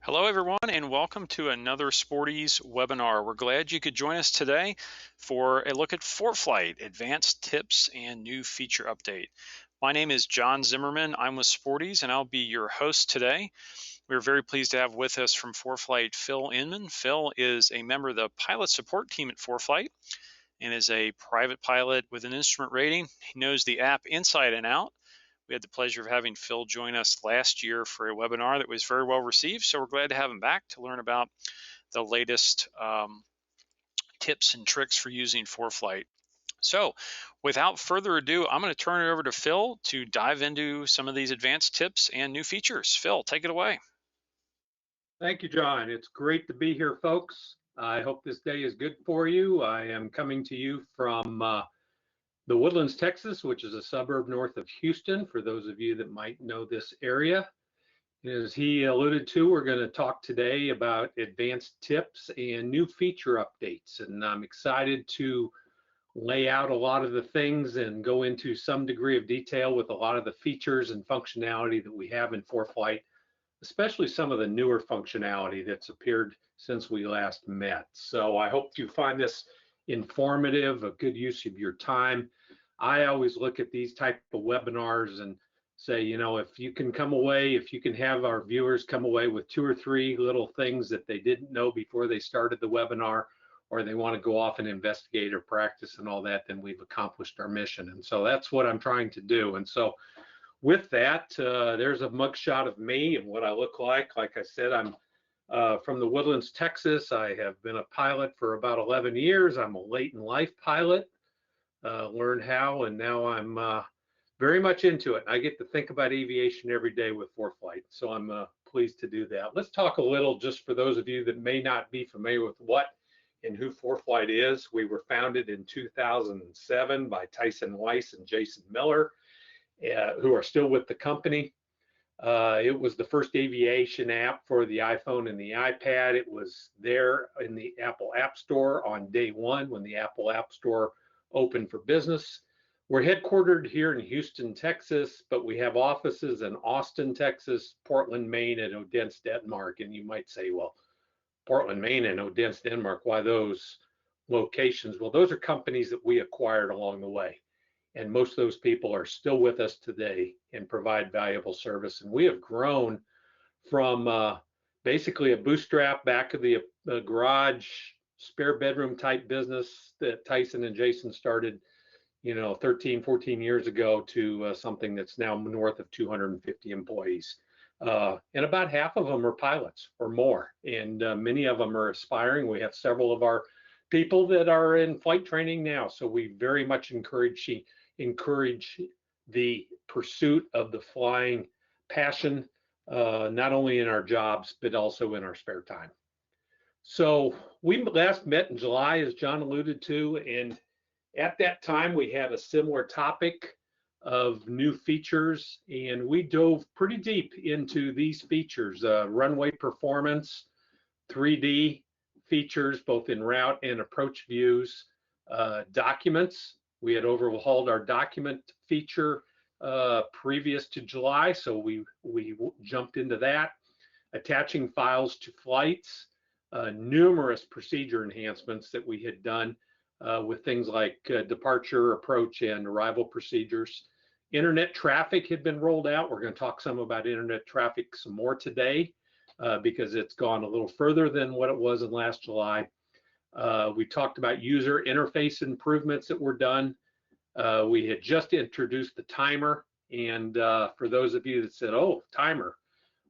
Hello, everyone, and welcome to another Sporties webinar. We're glad you could join us today for a look at ForeFlight, advanced tips and new feature update. My name is John Zimmerman. I'm with Sporties, and I'll be your host today. We're very pleased to have with us from ForeFlight, Phil Inman. Phil is a member of the pilot support team at ForeFlight and is a private pilot with an instrument rating. He knows the app inside and out. We had the pleasure of having Phil join us last year for a webinar that was very well received, so we're glad to have him back to learn about the latest tips and tricks for using ForeFlight. So without further ado, I'm going to turn it over to Phil to dive into some of these advanced tips and new features. Phil, take it away. Thank you, John. It's great to be here, folks. I hope this day is good for you. I am coming to you from the Woodlands, Texas, which is a suburb north of Houston, for those of you that might know this area. As he alluded to, we're going to talk today about advanced tips and new feature updates. And I'm excited to lay out a lot of the things and go into some degree of detail with a lot of the features and functionality that we have in ForeFlight, especially some of the newer functionality that's appeared since we last met. So I hope you find this informative, a good use of your time. I always look at these type of webinars and say, you know, if you can come away, if you can have our viewers come away with 2 or 3 little things that they didn't know before they started the webinar, or they want to go off and investigate or practice and all that, then we've accomplished our mission. And so that's what I'm trying to do. And so with that, there's a mugshot of me and what I look like. Like I said, I'm from the Woodlands, Texas. I have been a pilot for about 11 years. I'm a late in life pilot, learned how, and now I'm very much into it. I get to think about aviation every day with ForeFlight, so I'm pleased to do that. Let's talk a little, just for those of you that may not be familiar with what and who ForeFlight is. We were founded in 2007 by Tyson Weiss and Jason Miller, who are still with the company. It was the first aviation app for the iPhone and the iPad. It was there in the Apple App Store on day one when the Apple App Store opened for business. We're headquartered here in Houston, Texas, but we have offices in Austin, Texas, Portland, Maine, and Odense, Denmark. And you might say, well, Portland, Maine, and Odense, Denmark, why those locations? Well, those are companies that we acquired along the way. And most of those people are still with us today and provide valuable service. And we have grown from basically a bootstrap back of the garage spare bedroom type business that Tyson and Jason started, you know, 13, 14 years ago to something that's now north of 250 employees. And about half of them are pilots or more. And many of them are aspiring. We have several of our people that are in flight training now. So we very much encourage the pursuit of the flying passion, not only in our jobs, but also in our spare time. So we last met in July, as John alluded to, and at that time we had a similar topic of new features, and we dove pretty deep into these features, runway performance, 3D features, both in route and approach views, documents. We had overhauled our document feature previous to July, so we jumped into that. Attaching files to flights, numerous procedure enhancements that we had done with things like departure, approach, and arrival procedures. Internet traffic had been rolled out. We're going to talk some about internet traffic some more today because it's gone a little further than what it was in last July. We talked about user interface improvements that were done. We had just introduced the timer, and for those of you that said, oh, timer,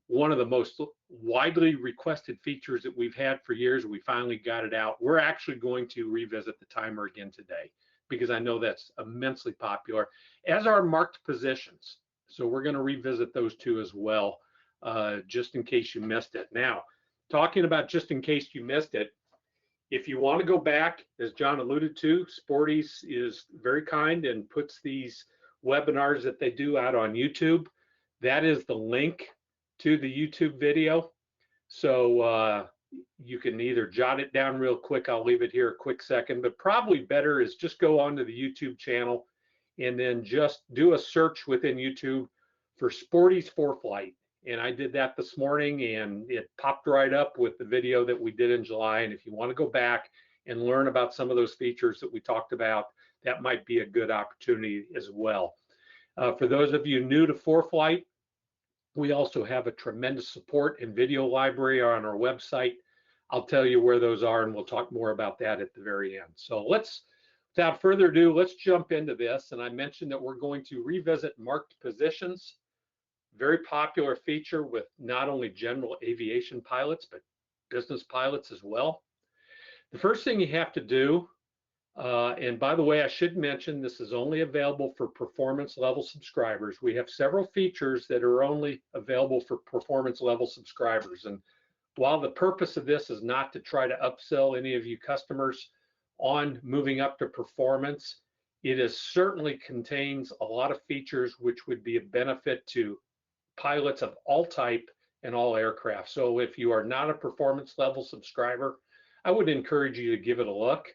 one of the most widely requested features that we've had for years, we finally got it out. We're actually going to revisit the timer again today because I know that's immensely popular, as are marked positions. So we're going to revisit those two as well, just in case you missed it. Now, talking about just in case you missed it, if you want to go back, as John alluded to, Sporties is very kind and puts these webinars that they do out on YouTube. That is the link to the YouTube video. So you can either jot it down real quick. I'll leave it here a quick second, but probably better is just go onto the YouTube channel and then just do a search within YouTube for Sporties ForeFlight, And I did that this morning, and it popped right up with the video that we did in July. And if you want to go back and learn about some of those features that we talked about, that might be a good opportunity as well. For those of you new to ForeFlight, we also have a tremendous support and video library on our website. I'll tell you where those are, and we'll talk more about that at the very end. So without further ado, let's jump into this. And I mentioned that we're going to revisit marked positions. Very popular feature with not only general aviation pilots, but business pilots as well. The first thing you have to do, and by the way, I should mention this is only available for performance level subscribers. We have several features that are only available for performance level subscribers. And while the purpose of this is not to try to upsell any of you customers on moving up to performance, it is certainly contains a lot of features which would be a benefit to pilots of all type and all aircraft. So if you are not a performance level subscriber, I would encourage you to give it a look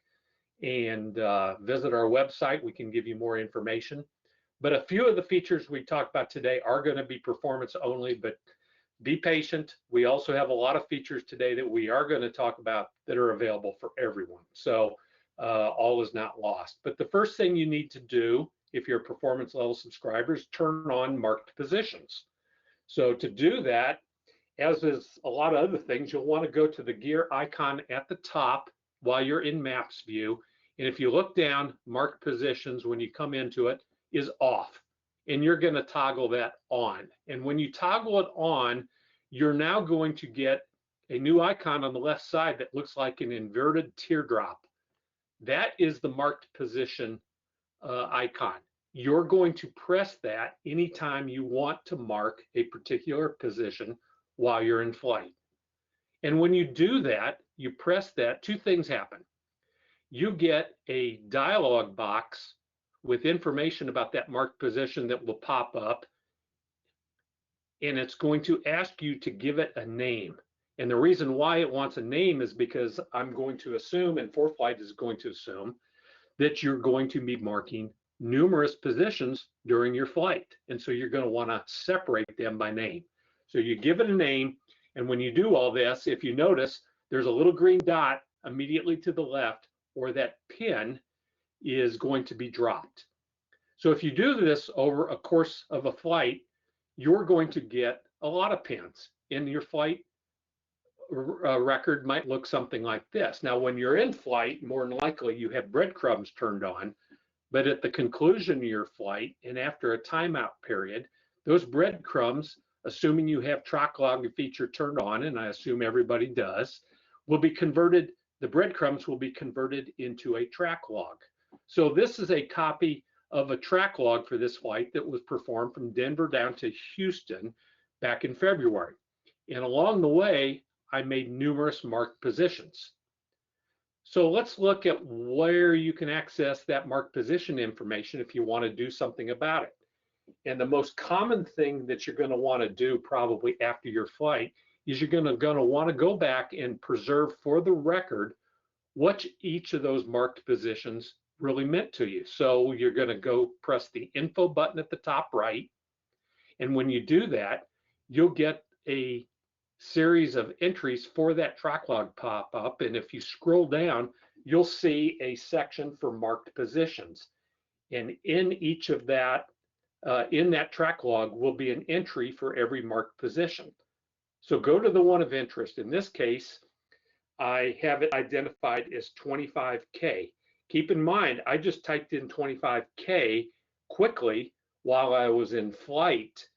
and visit our website. We can give you more information. But a few of the features we talked about today are going to be performance only, but be patient. We also have a lot of features today that we are going to talk about that are available for everyone. So all is not lost. But the first thing you need to do if you're a performance level subscriber is turn on marked positions. So to do that, as is a lot of other things, you'll want to go to the gear icon at the top while you're in Maps view. And if you look down, marked positions, when you come into it, is off. And you're going to toggle that on. And when you toggle it on, you're now going to get a new icon on the left side that looks like an inverted teardrop. That is the marked position icon. You're going to press that anytime you want to mark a particular position while you're in flight. And when you do that, you press that, two things happen. You get a dialog box with information about that marked position that will pop up, and it's going to ask you to give it a name. And the reason why it wants a name is because I'm going to assume, and ForeFlight is going to assume, that you're going to be marking numerous positions during your flight. And so you're going to want to separate them by name. So you give it a name, and when you do all this, if you notice, there's a little green dot immediately to the left, or that pin is going to be dropped. So if you do this over a course of a flight, you're going to get a lot of pins. In your flight record might look something like this. Now, when you're in flight, more than likely you have breadcrumbs turned on, but at the conclusion of your flight and after a timeout period, those breadcrumbs, assuming you have track log feature turned on, and I assume everybody does, will be converted, the breadcrumbs will be converted into a track log. So this is a copy of a track log for this flight that was performed from Denver down to Houston back in February. And along the way, I made numerous marked positions. So let's look at where you can access that marked position information if you want to do something about it. And the most common thing that you're going to want to do probably after your flight is you're going to want to go back and preserve for the record what each of those marked positions really meant to you. So you're going to go press the info button at the top right. And when you do that, you'll get a series of entries for that track log pop up. And if you scroll down, you'll see a section for marked positions. And in each of that, in that track log will be an entry for every marked position. So go to the one of interest. In this case, I have it identified as 25K. Keep in mind, I just typed in 25K quickly while I was in flight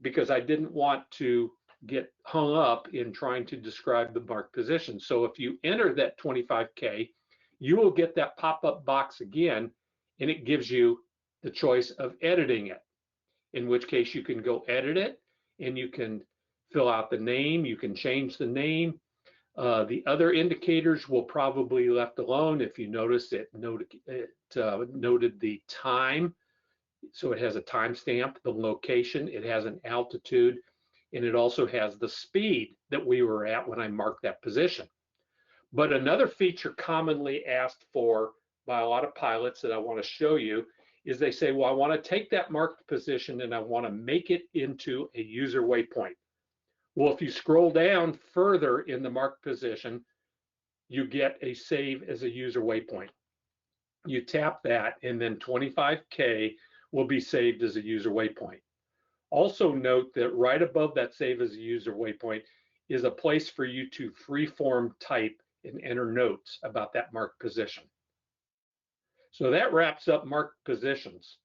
because I didn't want to get hung up in trying to describe the marked position. So if you enter that 25K, you will get that pop-up box again, and it gives you the choice of editing it, in which case you can go edit it, and you can fill out the name, you can change the name. The other indicators will probably be left alone. If you notice, it noted the time, so it has a timestamp, the location, it has an altitude, and it also has the speed that we were at when I marked that position. But another feature commonly asked for by a lot of pilots that I want to show you is they say, well, I want to take that marked position and I want to make it into a user waypoint. Well, if you scroll down further in the marked position, you get a save as a user waypoint. You tap that, and then 25K will be saved as a user waypoint. Also note that right above that save as a user waypoint is a place for you to freeform type and enter notes about that marked position. So that wraps up marked positions.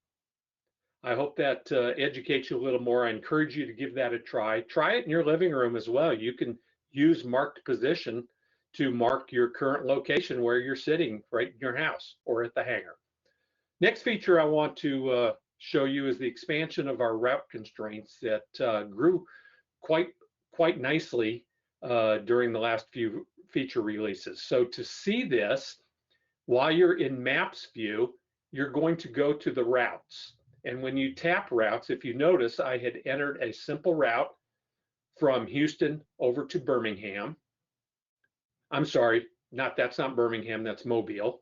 I hope that educates you a little more. I encourage you to give that a try. Try it in your living room as well. You can use marked position to mark your current location where you're sitting right in your house or at the hangar. Next feature I want to show you is the expansion of our route constraints that grew quite nicely during the last few feature releases. So to see this, while you're in Maps view, you're going to go to the routes. And when you tap routes, if you notice, I had entered a simple route from Houston over to Birmingham. I'm sorry, that's not Birmingham, that's Mobile.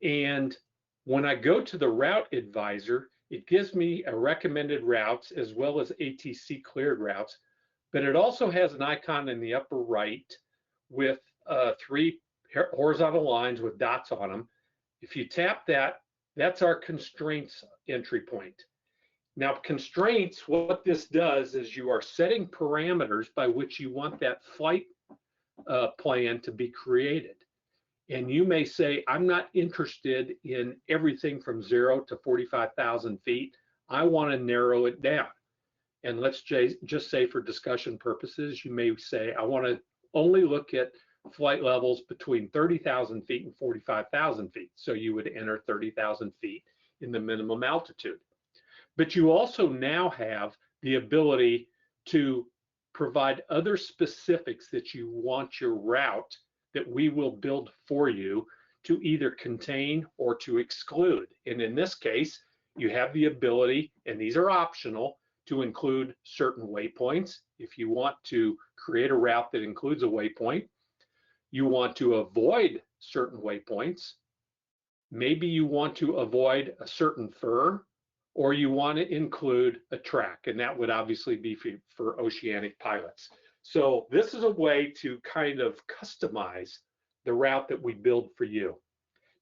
And when I go to the route advisor, it gives me a recommended routes as well as ATC cleared routes, but it also has an icon in the upper right with 3 horizontal lines with dots on them. If you tap that, that's our constraints entry point. Now, constraints, what this does is you are setting parameters by which you want that flight plan to be created. And you may say, I'm not interested in everything from 0 to 45,000 feet. I want to narrow it down. And let's just say for discussion purposes, you may say, I want to only look at flight levels between 30,000 feet and 45,000 feet. So you would enter 30,000 feet in the minimum altitude. But you also now have the ability to provide other specifics that you want your route that we will build for you to either contain or to exclude. And in this case, you have the ability, and these are optional, to include certain waypoints. If you want to create a route that includes a waypoint, you want to avoid certain waypoints, maybe you want to avoid a certain fur, or you want to include a track, and that would obviously be for oceanic pilots. So this is a way to kind of customize the route that we build for you.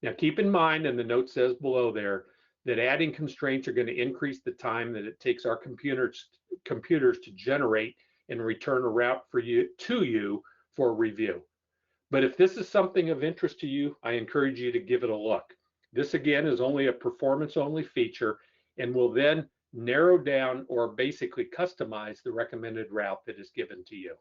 Now keep in mind, and the note says below there, that adding constraints are going to increase the time that it takes our computers to generate and return a route for you for review. But if this is something of interest to you, I encourage you to give it a look. This again is only a performance only feature and will then narrow down or basically customize the recommended route that is given to you.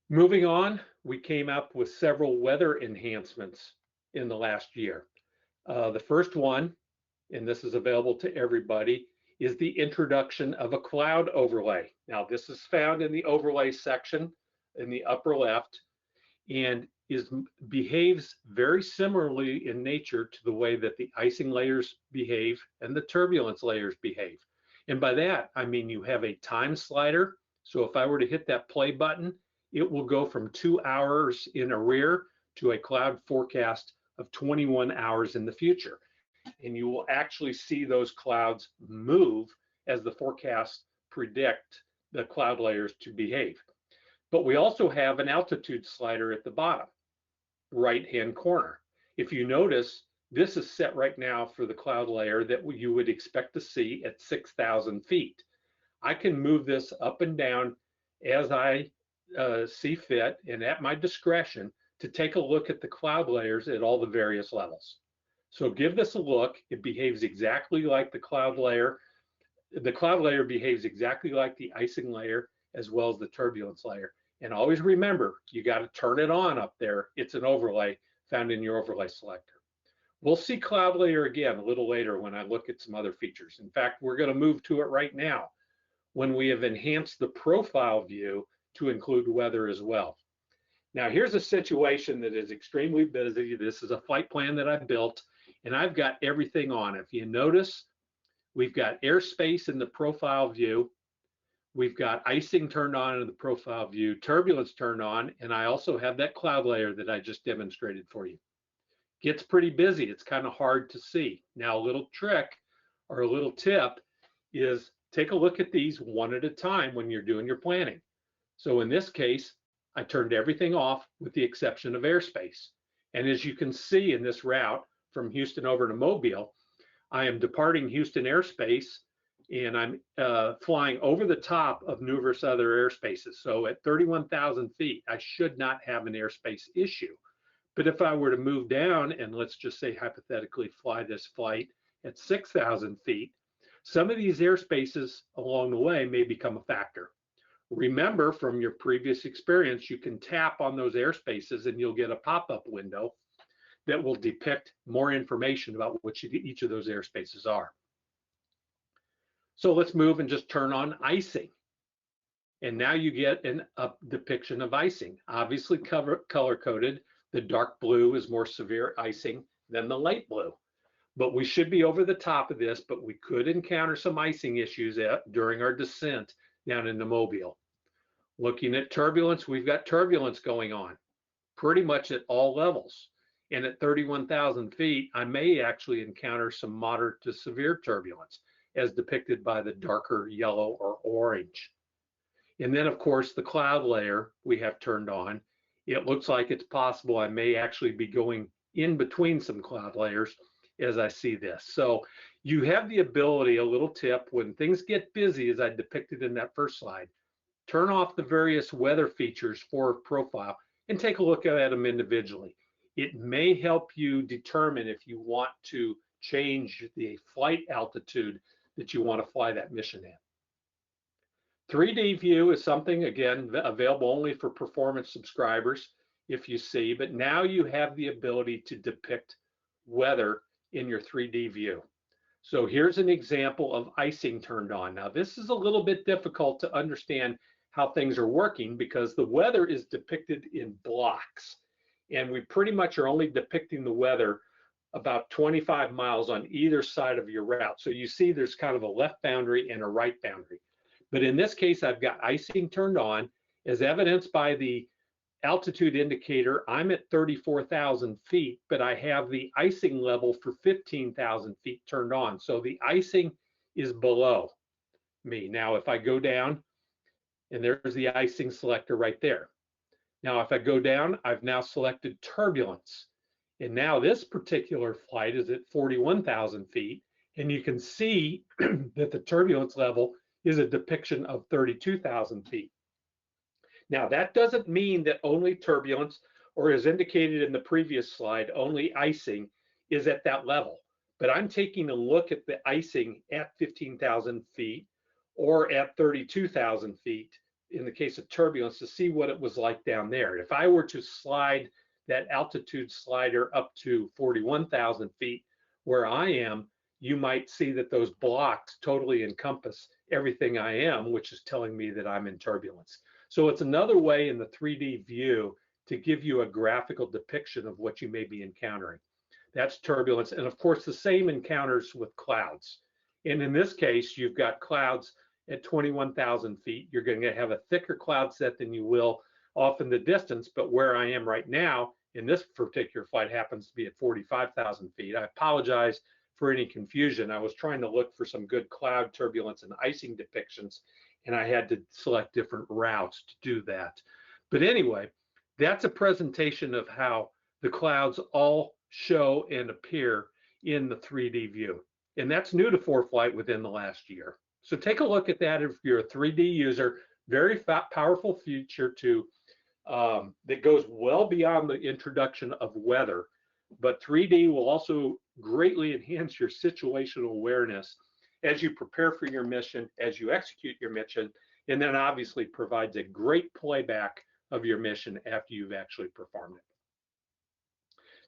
Moving on, we came up with several weather enhancements in the last year. The first one, and this is available to everybody, is the introduction of a cloud overlay. Now this is found in the overlay section in the upper left and behaves very similarly in nature to the way that the icing layers behave and the turbulence layers behave. And by that, I mean you have a time slider. So if I were to hit that play button, it will go from 2 hours in arrear to a cloud forecast of 21 hours in the future. And you will actually see those clouds move as the forecasts predict the cloud layers to behave. But we also have an altitude slider at the bottom right-hand corner. If you notice, this is set right now for the cloud layer that you would expect to see at 6,000 feet. I can move this up and down as I see fit and at my discretion to take a look at the cloud layers at all the various levels. So give this a look. It behaves exactly like the cloud layer. The cloud layer behaves exactly like the icing layer as well as the turbulence layer. And always remember, you got to turn it on up there. It's an overlay found in your overlay selector. We'll see cloud layer again a little later when I look at some other features. In fact, we're going to move to it right now when we have enhanced the profile view to include weather as well. Now, here's a situation that is extremely busy. This is a flight plan that I built, and I've got everything on. If you notice, we've got airspace in the profile view. We've got icing turned on in the profile view, turbulence turned on, and I also have that cloud layer that I just demonstrated for you. Gets pretty busy. It's kind of hard to see. Now, a little trick or a little tip is take a look at these one at a time when you're doing your planning. So in this case, I turned everything off with the exception of airspace. And as you can see in this route from Houston over to Mobile, I am departing Houston airspace and I'm flying over the top of numerous other airspaces. So at 31,000 feet, I should not have an airspace issue. But if I were to move down and let's just say hypothetically fly this flight at 6,000 feet, some of these airspaces along the way may become a factor. Remember from your previous experience, you can tap on those airspaces and you'll get a pop-up window that will depict more information about what each of those airspaces are. So let's move and just turn on icing. And now you get a depiction of icing, obviously color-coded. The dark blue is more severe icing than the light blue. But we should be over the top of this, but we could encounter some icing issues during our descent down into Mobile. Looking at turbulence, we've got turbulence going on pretty much at all levels. And at 31,000 feet, I may actually encounter some moderate to severe turbulence as depicted by the darker yellow or orange. And then of course, the cloud layer we have turned on. It looks like it's possible I may actually be going in between some cloud layers as I see this. So you have the ability, a little tip, when things get busy, as I depicted in that first slide, turn off the various weather features for profile and take a look at them individually. It may help you determine if you want to change the flight altitude that you want to fly that mission in. 3D view is something, again, available only for performance subscribers, if you see, but now you have the ability to depict weather in your 3D view. So here's an example of icing turned on. Now, this is a little bit difficult to understand how things are working because the weather is depicted in blocks. And we pretty much are only depicting the weather about 25 miles on either side of your route. So you see there's kind of a left boundary and a right boundary. But in this case, I've got icing turned on as evidenced by the altitude indicator. I'm at 34,000 feet, but I have the icing level for 15,000 feet turned on. So the icing is below me. Now, if I go down, and there's the icing selector right there. Now, if I go down, I've now selected turbulence. And now this particular flight is at 41,000 feet. And you can see that the turbulence level is a depiction of 32,000 feet. Now, that doesn't mean that only turbulence, or as indicated in the previous slide, only icing is at that level. But I'm taking a look at the icing at 15,000 feet or at 32,000 feet in the case of turbulence to see what it was like down there. If I were to slide that altitude slider up to 41,000 feet where I am, you might see that those blocks totally encompass everything I am, which is telling me that I'm in turbulence. So it's another way in the 3D view to give you a graphical depiction of what you may be encountering. That's turbulence. And of course, the same encounters with clouds. And in this case, you've got clouds at 21,000 feet. You're going to have a thicker cloud set than you will off in the distance. But where I am right now in this particular flight happens to be at 45,000 feet. I apologize for any confusion. I was trying to look for some good cloud turbulence and icing depictions, and I had to select different routes to do that. But anyway, that's a presentation of how the clouds all show and appear in the 3D view. And that's new to ForeFlight within the last year. So take a look at that if you're a 3D user. Very powerful feature to that goes well beyond the introduction of weather. But 3D will also greatly enhance your situational awareness as you prepare for your mission, as you execute your mission, and then obviously provides a great playback of your mission after you've actually performed it.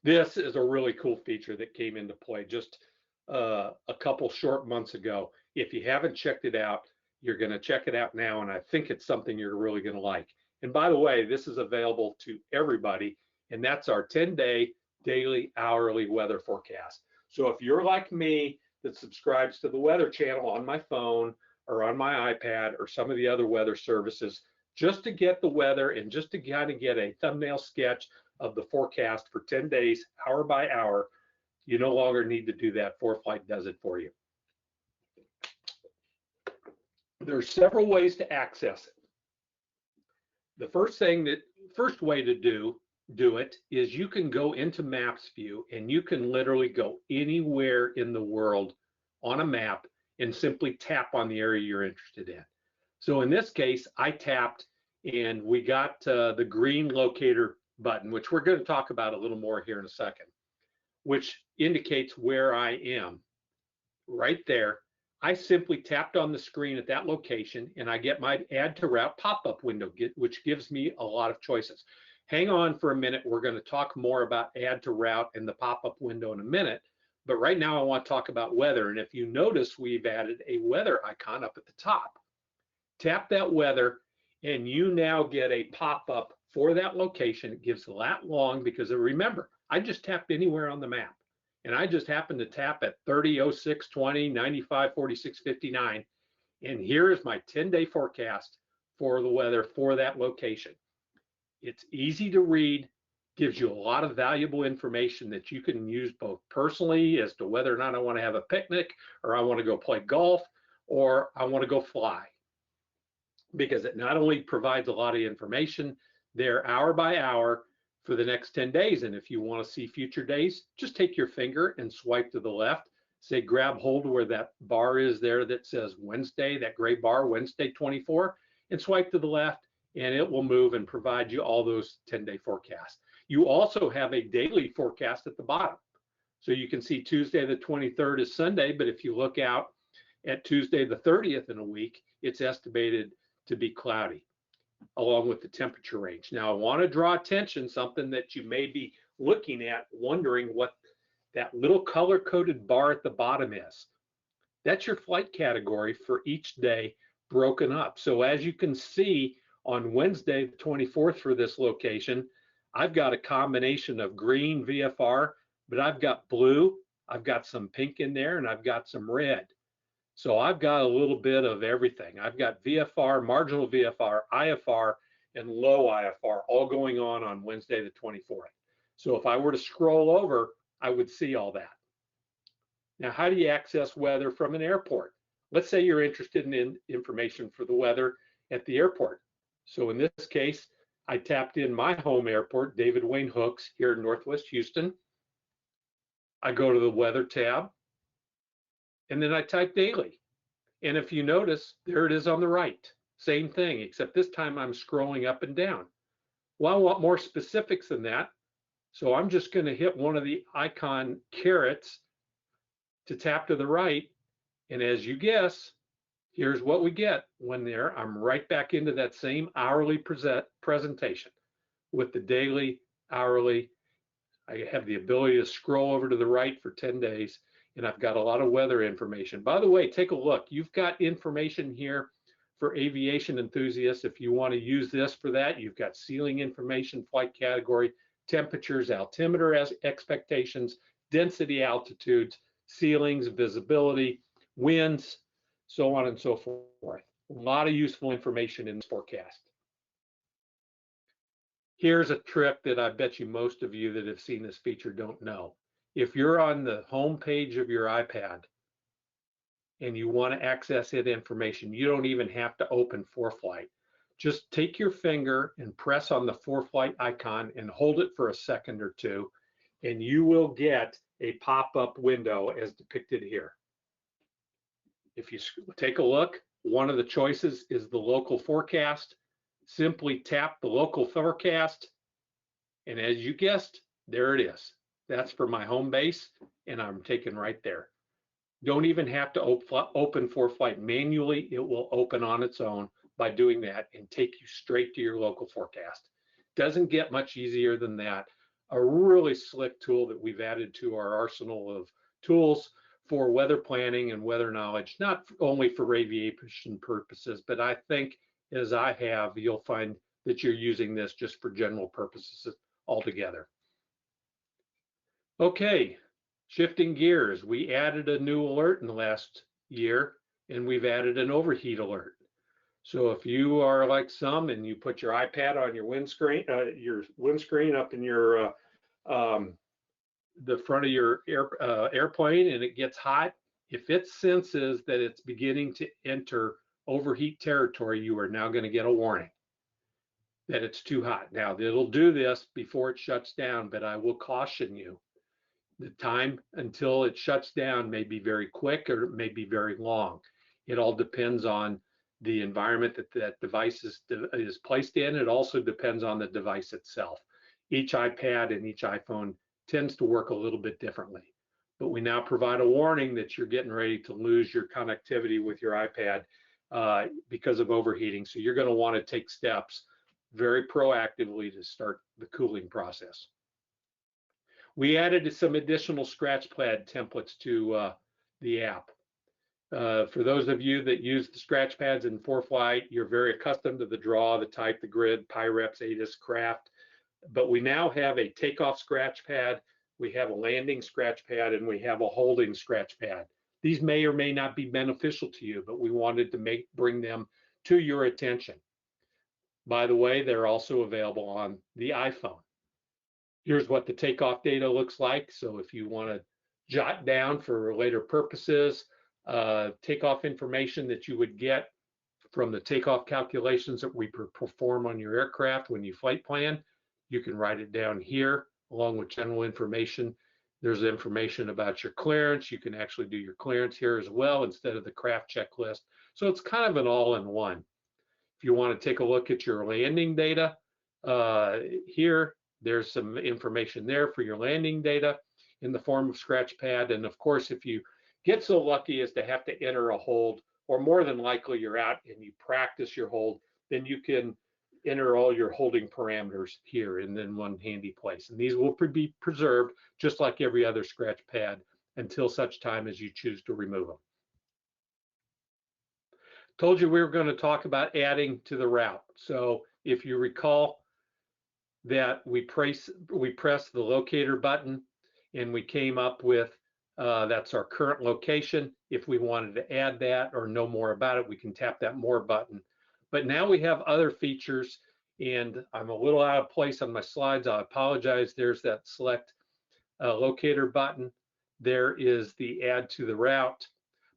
This is a really cool feature that came into play just a couple short months ago. If you haven't checked it out, you're going to check it out now, and I think it's something you're really going to like. And by the way, this is available to everybody, and that's our 10-day daily hourly weather forecast. So if you're like me that subscribes to the Weather Channel on my phone or on my iPad or some of the other weather services, just to get the weather and just to kind of get a thumbnail sketch of the forecast for 10 days, hour by hour, you no longer need to do that. ForeFlight does it for you. There's several ways to access it. The first way to do it is you can go into Maps View and you can literally go anywhere in the world on a map and simply tap on the area you're interested in. So in this case, I tapped and we got the green locator button, which we're going to talk about a little more here in a second, which indicates where I am. Right there, I simply tapped on the screen at that location and I get my add to route pop-up window, which gives me a lot of choices. Hang on for a minute. We're going to talk more about add to route and the pop-up window in a minute. But right now I want to talk about weather. And if you notice, we've added a weather icon up at the top. Tap that weather and you now get a pop-up for that location. It gives that long because remember, I just tapped anywhere on the map. And I just happened to tap at 30, 06, 20, 95, 46, 59. And here is my 10-day forecast for the weather for that location. It's easy to read, gives you a lot of valuable information that you can use both personally as to whether or not I want to have a picnic, or I want to go play golf, or I want to go fly. Because it not only provides a lot of information there hour by hour for the next 10 days. And if you want to see future days, just take your finger and swipe to the left, say grab hold where that bar is there that says Wednesday, that gray bar, Wednesday 24, and swipe to the left and it will move and provide you all those 10-day forecasts. You also have a daily forecast at the bottom. So you can see Tuesday the 23rd is Sunday, but if you look out at Tuesday the 30th in a week, it's estimated to be cloudy, along with the temperature range. Now, I want to draw attention, something that you may be looking at, wondering what that little color-coded bar at the bottom is. That's your flight category for each day broken up. So as you can see on Wednesday, the 24th for this location, I've got a combination of green VFR, but I've got blue, I've got some pink in there, and I've got some red. So I've got a little bit of everything. I've got VFR, marginal VFR, IFR, and low IFR all going on Wednesday the 24th. So if I were to scroll over, I would see all that. Now, how do you access weather from an airport? Let's say you're interested in information for the weather at the airport. So in this case, I tapped in my home airport, David Wayne Hooks, here in Northwest Houston. I go to the weather tab, and then I type daily. And if you notice, there it is on the right. Same thing, except this time I'm scrolling up and down. Well, I want more specifics than that. So I'm just going to hit one of the icon carrots to tap to the right. And as you guess, here's what we get when there. I'm right back into that same hourly presentation with the daily, hourly. I have the ability to scroll over to the right for 10 days. And I've got a lot of weather information. By the way, take a look. You've got information here for aviation enthusiasts. If you want to use this for that, you've got ceiling information, flight category, temperatures, altimeter expectations, density altitudes, ceilings, visibility, winds, so on and so forth. A lot of useful information in this forecast. Here's a trick that I bet you most of you that have seen this feature don't know. If you're on the home page of your iPad and you want to access it information, you don't even have to open ForeFlight. Just take your finger and press on the ForeFlight icon and hold it for a second or two, and you will get a pop-up window as depicted here. If you take a look, one of the choices is the local forecast. Simply tap the local forecast, and as you guessed, there it is. That's for my home base, and I'm taken right there. Don't even have to open ForeFlight manually. It will open on its own by doing that and take you straight to your local forecast. Doesn't get much easier than that. A really slick tool that we've added to our arsenal of tools for weather planning and weather knowledge, not only for aviation purposes, but I think as I have, you'll find that you're using this just for general purposes altogether. Okay, shifting gears, we added a new alert in the last year, and we've added an overheat alert. So if you are like some and you put your iPad on your windscreen up in your the front of your airplane and it gets hot, if it senses that it's beginning to enter overheat territory, you are now going to get a warning that it's too hot. Now, it'll do this before it shuts down, but I will caution you. The time until it shuts down may be very quick or it may be very long. It all depends on the environment that that device is placed in. It also depends on the device itself. Each iPad and each iPhone tends to work a little bit differently. But we now provide a warning that you're getting ready to lose your connectivity with your iPad because of overheating. So you're going to want to take steps very proactively to start the cooling process. We added some additional scratch pad templates to the app. For those of you that use the scratch pads in ForeFlight, you're very accustomed to the draw, the type, the grid, Pyrex, ATIS, Craft. But we now have a takeoff scratch pad, we have a landing scratch pad, and we have a holding scratch pad. These may or may not be beneficial to you, but we wanted to bring them to your attention. By the way, they're also available on the iPhone. Here's what the takeoff data looks like. So if you want to jot down for later purposes, takeoff information that you would get from the takeoff calculations that we perform on your aircraft when you flight plan, you can write it down here along with general information. There's information about your clearance. You can actually do your clearance here as well instead of the craft checklist. So it's kind of an all-in-one. If you want to take a look at your landing data, here, there's some information there for your landing data in the form of scratch pad. And of course, if you get so lucky as to have to enter a hold, or more than likely you're out and you practice your hold, then you can enter all your holding parameters here and in one handy place. And these will be preserved just like every other scratch pad until such time as you choose to remove them. Told you we were going to talk about adding to the route. So if you recall that we press the locator button and we came up with that's our current location. If we wanted to add that or know more about it, we can tap that more button. But now we have other features, and I'm a little out of place on my slides. I apologize. There's that select locator button. There is the add to the route.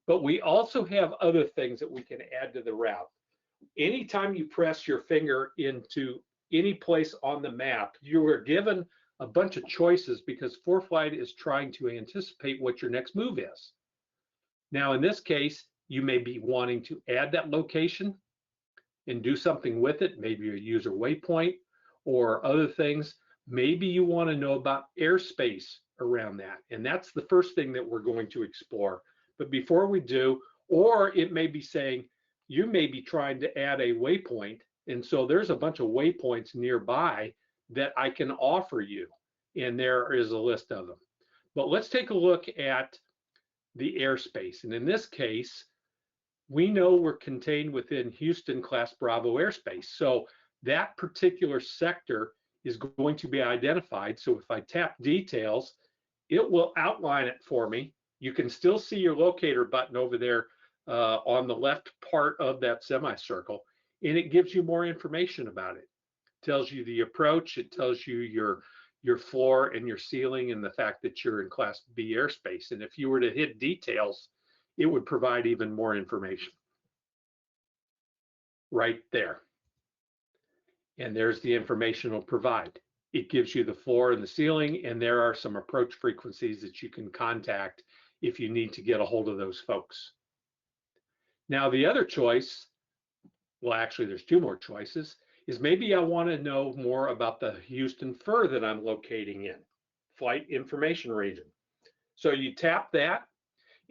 But we also have other things that we can add to the route. Anytime you press your finger into any place on the map, you are given a bunch of choices because ForeFlight is trying to anticipate what your next move is. Now, in this case, you may be wanting to add that location and do something with it, maybe a user waypoint or other things. Maybe you want to know about airspace around that. And that's the first thing that we're going to explore. But before we do, or it may be saying, you may be trying to add a waypoint. And so there's a bunch of waypoints nearby that I can offer you. And there is a list of them. But let's take a look at the airspace. And in this case, we know we're contained within Houston Class Bravo airspace. So that particular sector is going to be identified. So if I tap details, it will outline it for me. You can still see your locator button over there on the left part of that semicircle, and it gives you more information about it. It tells you the approach, it tells you your floor and your ceiling and the fact that you're in Class B airspace. And if you were to hit details, it would provide even more information right there. And there's the information it'll provide. It gives you the floor and the ceiling, and there are some approach frequencies that you can contact if you need to get a hold of those folks. Now, the other choice, well, actually, there's two more choices, is maybe I want to know more about the Houston FIR that I'm locating in, Flight Information Region. So you tap that,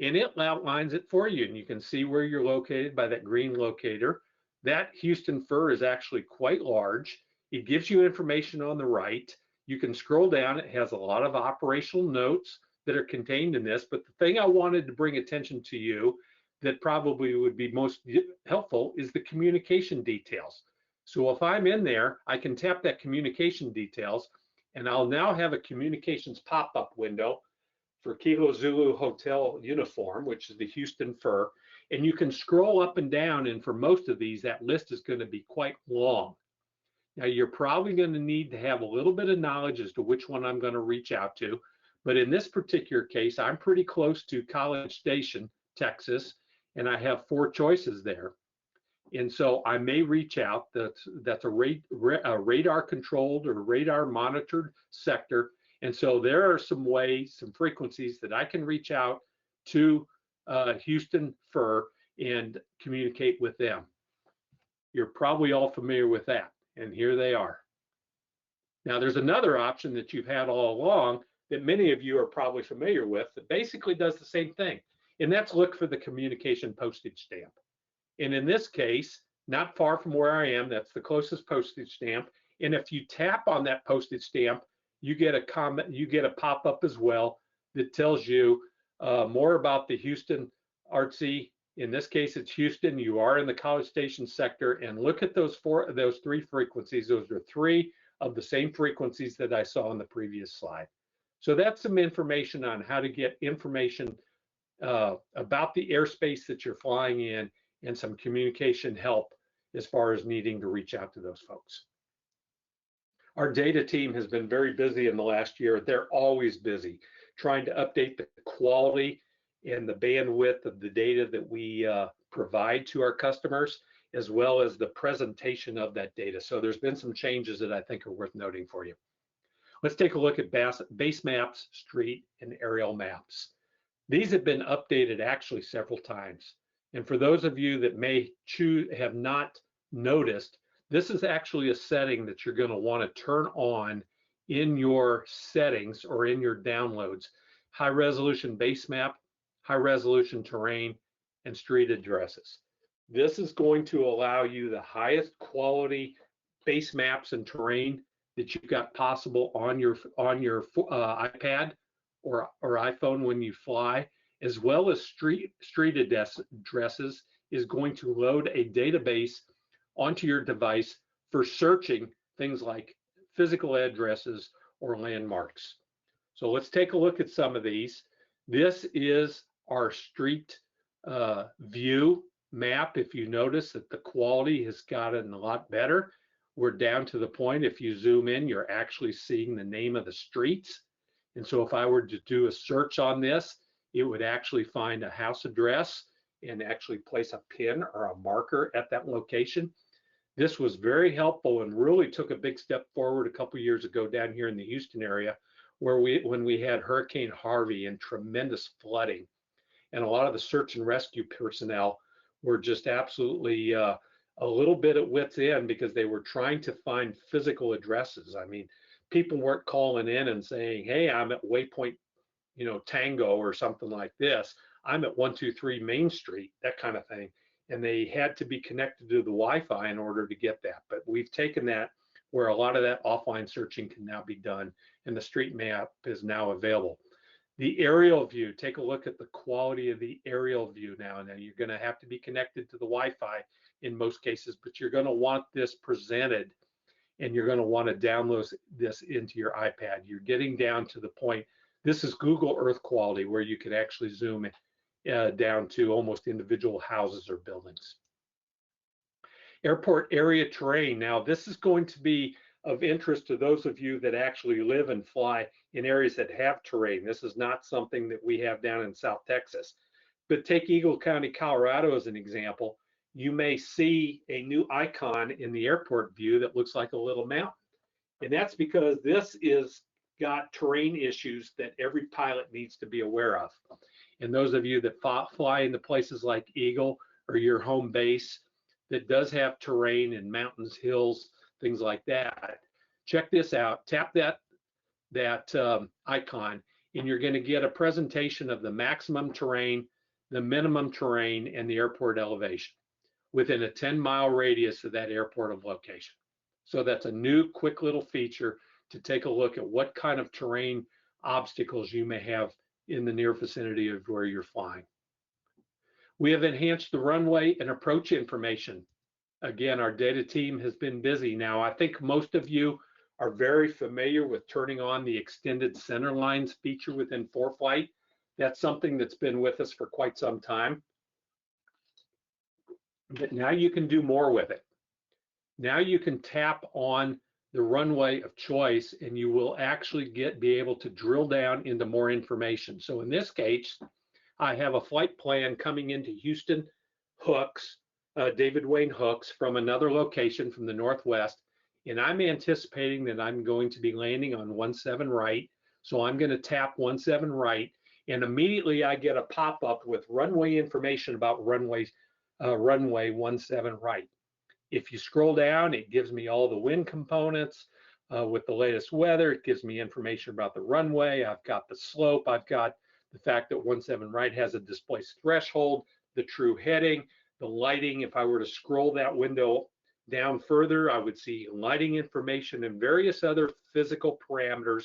and it outlines it for you, and you can see where you're located by that green locator. That Houston FIR is actually quite large. It gives you information on the right. You can scroll down. It has a lot of operational notes that are contained in this, but the thing I wanted to bring attention to you that probably would be most helpful is the communication details. So if I'm in there, I can tap that communication details, and I'll now have a communications pop-up window for Kilo Zulu Hotel Uniform, which is the Houston FIR, and you can scroll up and down, and for most of these, that list is going to be quite long. Now, you're probably going to need to have a little bit of knowledge as to which one I'm going to reach out to, but in this particular case, I'm pretty close to College Station, Texas, and I have 4 choices there. And so I may reach out. That's a radar controlled or radar monitored sector. And so there are some ways, some frequencies that I can reach out to Houston FIR and communicate with them. You're probably all familiar with that. And here they are. Now there's another option that you've had all along that many of you are probably familiar with that basically does the same thing. And that's look for the communication postage stamp. And in this case, not far from where I am, that's the closest postage stamp. And if you tap on that postage stamp, you get a comment, you get a pop-up as well that tells you more about the Houston ARTC. In this case, it's Houston. You are in the College Station sector, and look at those three frequencies. Those are three of the same frequencies that I saw on the previous slide. So that's some information on how to get information about the airspace that you're flying in, and some communication help as far as needing to reach out to those folks. Our data team has been very busy in the last year. They're always busy trying to update the quality and the bandwidth of the data that we provide to our customers, as well as the presentation of that data. So there's been some changes that I think are worth noting for you. Let's take a look at base maps, street, and aerial maps. These have been updated actually several times. And for those of you that may have not noticed, this is actually a setting that you're going to want to turn on in your settings or in your downloads. High resolution base map, high resolution terrain, and street addresses. This is going to allow you the highest quality base maps and terrain that you've got possible on your iPad or iPhone when you fly, as well as street addresses, is going to load a database onto your device for searching things like physical addresses or landmarks. So let's take a look at some of these. This is our street view map. If you notice that the quality has gotten a lot better, we're down to the point, if you zoom in, you're actually seeing the name of the streets. And so if I were to do a search on this, it would actually find a house address and actually place a pin or a marker at that location. This was very helpful and really took a big step forward a couple of years ago down here in the Houston area, where when we had Hurricane Harvey and tremendous flooding. And a lot of the search and rescue personnel were just absolutely a little bit at wit's end because they were trying to find physical addresses. I mean, people weren't calling in and saying, hey, I'm at waypoint, Tango or something like this. I'm at 123 Main Street, that kind of thing. And they had to be connected to the Wi-Fi in order to get that. But we've taken that where a lot of that offline searching can now be done, and the street map is now available. The aerial view, take a look at the quality of the aerial view now. Now you're going to have to be connected to the Wi-Fi in most cases, but you're going to want this presented, and you're going to want to download this into your iPad. You're getting down to the point, this is Google Earth quality, where you can actually zoom down to almost individual houses or buildings. Airport area terrain. Now this is going to be of interest to those of you that actually live and fly in areas that have terrain. This is not something that we have down in South Texas. But take Eagle County, Colorado as an example. You may see a new icon in the airport view that looks like a little mountain. And that's because this is got terrain issues that every pilot needs to be aware of. And those of you that fly into places like Eagle or your home base that does have terrain and mountains, hills, things like that, check this out. Tap that icon, and you're going to get a presentation of the maximum terrain, the minimum terrain, and the airport elevation within a 10-mile radius of that airport of location. So that's a new quick little feature to take a look at what kind of terrain obstacles you may have in the near vicinity of where you're flying. We have enhanced the runway and approach information. Again, our data team has been busy. Now, I think most of you are very familiar with turning on the extended center lines feature within ForeFlight. That's something that's been with us for quite some time. But now you can do more with it. Now you can tap on the runway of choice, and you will actually be able to drill down into more information. So in this case, I have a flight plan coming into Houston Hooks David Wayne hooks from another location from the Northwest, and I'm anticipating that I'm going to be landing on 17 right. So I'm going to tap 17 right, and immediately I get a pop-up with runway information about runway 17 right. If you scroll down, it gives me all the wind components with the latest weather. It gives me information about the runway. I've got the slope. I've got the fact that 17 right has a displaced threshold, the true heading, the lighting. If I were to scroll that window down further, I would see lighting information and various other physical parameters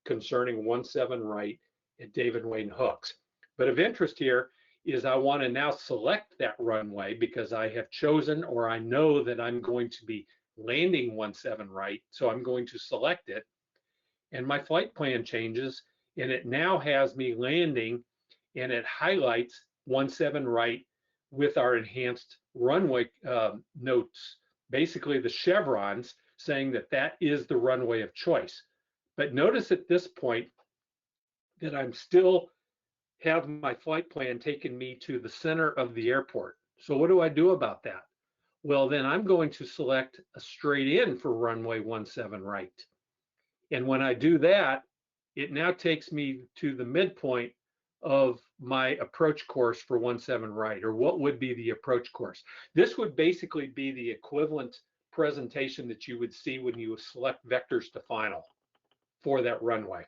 concerning 17 right at David Wayne hooks. But of interest here is I want to now select that runway because I have chosen, or I know that I'm going to be landing 17 right. So I'm going to select it, and my flight plan changes, and it now has me landing, and it highlights 17 right with our enhanced runway notes, basically the chevrons saying that that is the runway of choice. But notice at this point that I'm still have my flight plan taking me to the center of the airport. So what do I do about that? Well, then I'm going to select a straight in for runway 17 right. And when I do that, it now takes me to the midpoint of my approach course for 17 right, or what would be the approach course. This would basically be the equivalent presentation that you would see when you select vectors to final for that runway.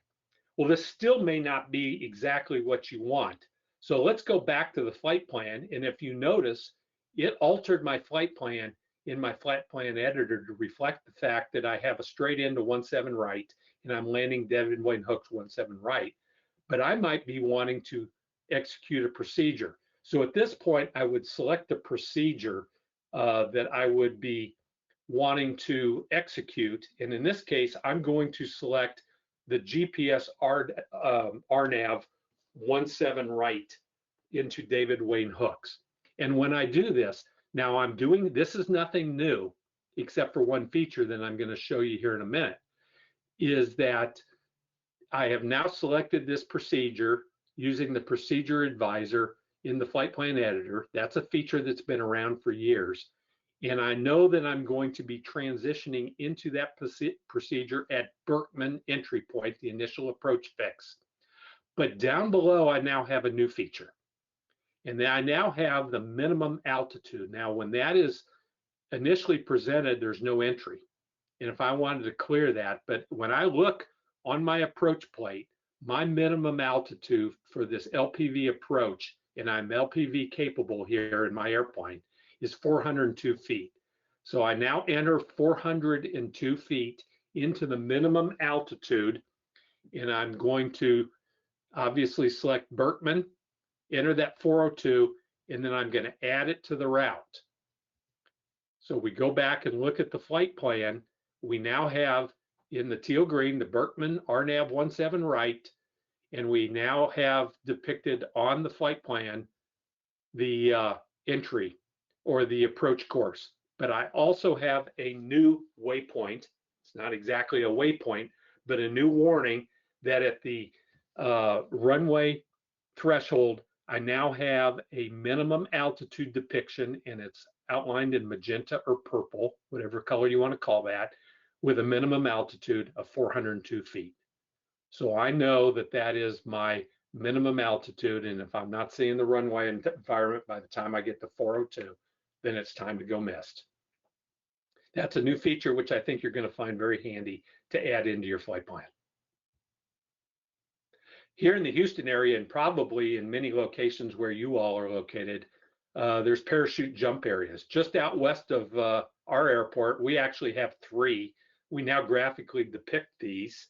Well, this still may not be exactly what you want. So let's go back to the flight plan. And if you notice, it altered my flight plan in my flight plan editor to reflect the fact that I have a straight into 17 right, and I'm landing David Wayne hooks 17 right. But I might be wanting to execute a procedure. So at this point, I would select the procedure that I would be wanting to execute. And in this case, I'm going to select the GPS RNAV 17 right into David Wayne hooks. And when I do this, now I'm doing, this is nothing new except for one feature that I'm going to show you here in a minute, is that I have now selected this procedure using the procedure advisor in the flight plan editor. That's a feature that's been around for years. And I know that I'm going to be transitioning into that procedure at Berkman entry point, the initial approach fix. But down below, I now have a new feature. And then I now have the minimum altitude. Now, when that is initially presented, there's no entry. And if I wanted to clear that, but when I look on my approach plate, my minimum altitude for this LPV approach, and I'm LPV capable here in my airplane, is 402 feet. So I now enter 402 feet into the minimum altitude, and I'm going to obviously select Berkman, enter that 402, and then I'm going to add it to the route. So we go back and look at the flight plan. We now have in the teal green the Berkman RNAV 17 right, and we now have depicted on the flight plan the entry or the approach course. But I also have a new waypoint. It's not exactly a waypoint, but a new warning that at the runway threshold, I now have a minimum altitude depiction, and it's outlined in magenta or purple, whatever color you want to call that, with a minimum altitude of 402 feet. So I know that that is my minimum altitude, and if I'm not seeing the runway environment by the time I get to 402, then it's time to go missed. That's a new feature which I think you're going to find very handy to add into your flight plan. Here in the Houston area, and probably in many locations where you all are located, there's parachute jump areas. Just out west of our airport, we actually have 3. We now graphically depict these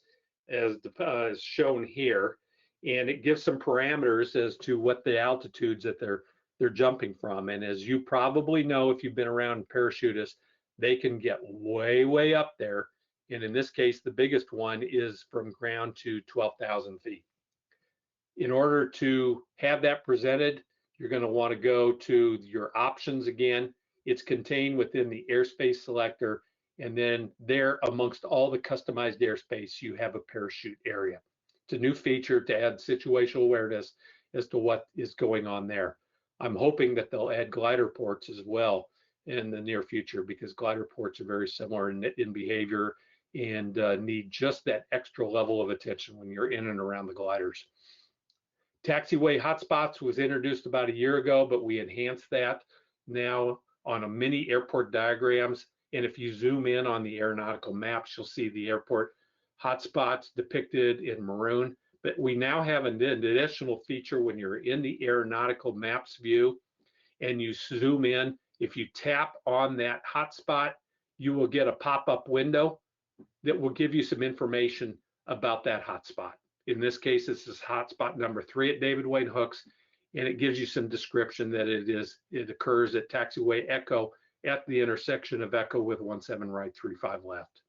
as shown here, and it gives some parameters as to what the altitudes that they're jumping from. And as you probably know, if you've been around parachutists, they can get way, way up there. And in this case, the biggest one is from ground to 12,000 feet. In order to have that presented, you're going to want to go to your options again. It's contained within the airspace selector, and then there amongst all the customized airspace, you have a parachute area. It's a new feature to add situational awareness as to what is going on there. I'm hoping that they'll add glider ports as well, in the near future, because glider ports are very similar in behavior and need just that extra level of attention when you're in and around the gliders. Taxiway hotspots was introduced about a year ago, but we enhanced that now on a mini airport diagrams. And if you zoom in on the aeronautical maps, you'll see the airport hotspots depicted in maroon. But we now have an additional feature when you're in the aeronautical maps view and you zoom in. If you tap on that hotspot, you will get a pop-up window that will give you some information about that hotspot. In this case, this is hotspot number 3 at David Wayne Hooks, and it gives you some description that it occurs at Taxiway Echo at the intersection of Echo with 17 right, 35 left.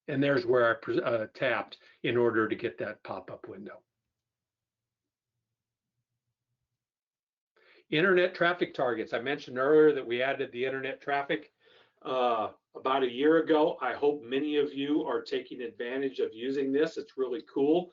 And there's where I tapped in order to get that pop-up window. Internet traffic targets. I mentioned earlier that we added the internet traffic about a year ago. I hope many of you are taking advantage of using this. It's really cool.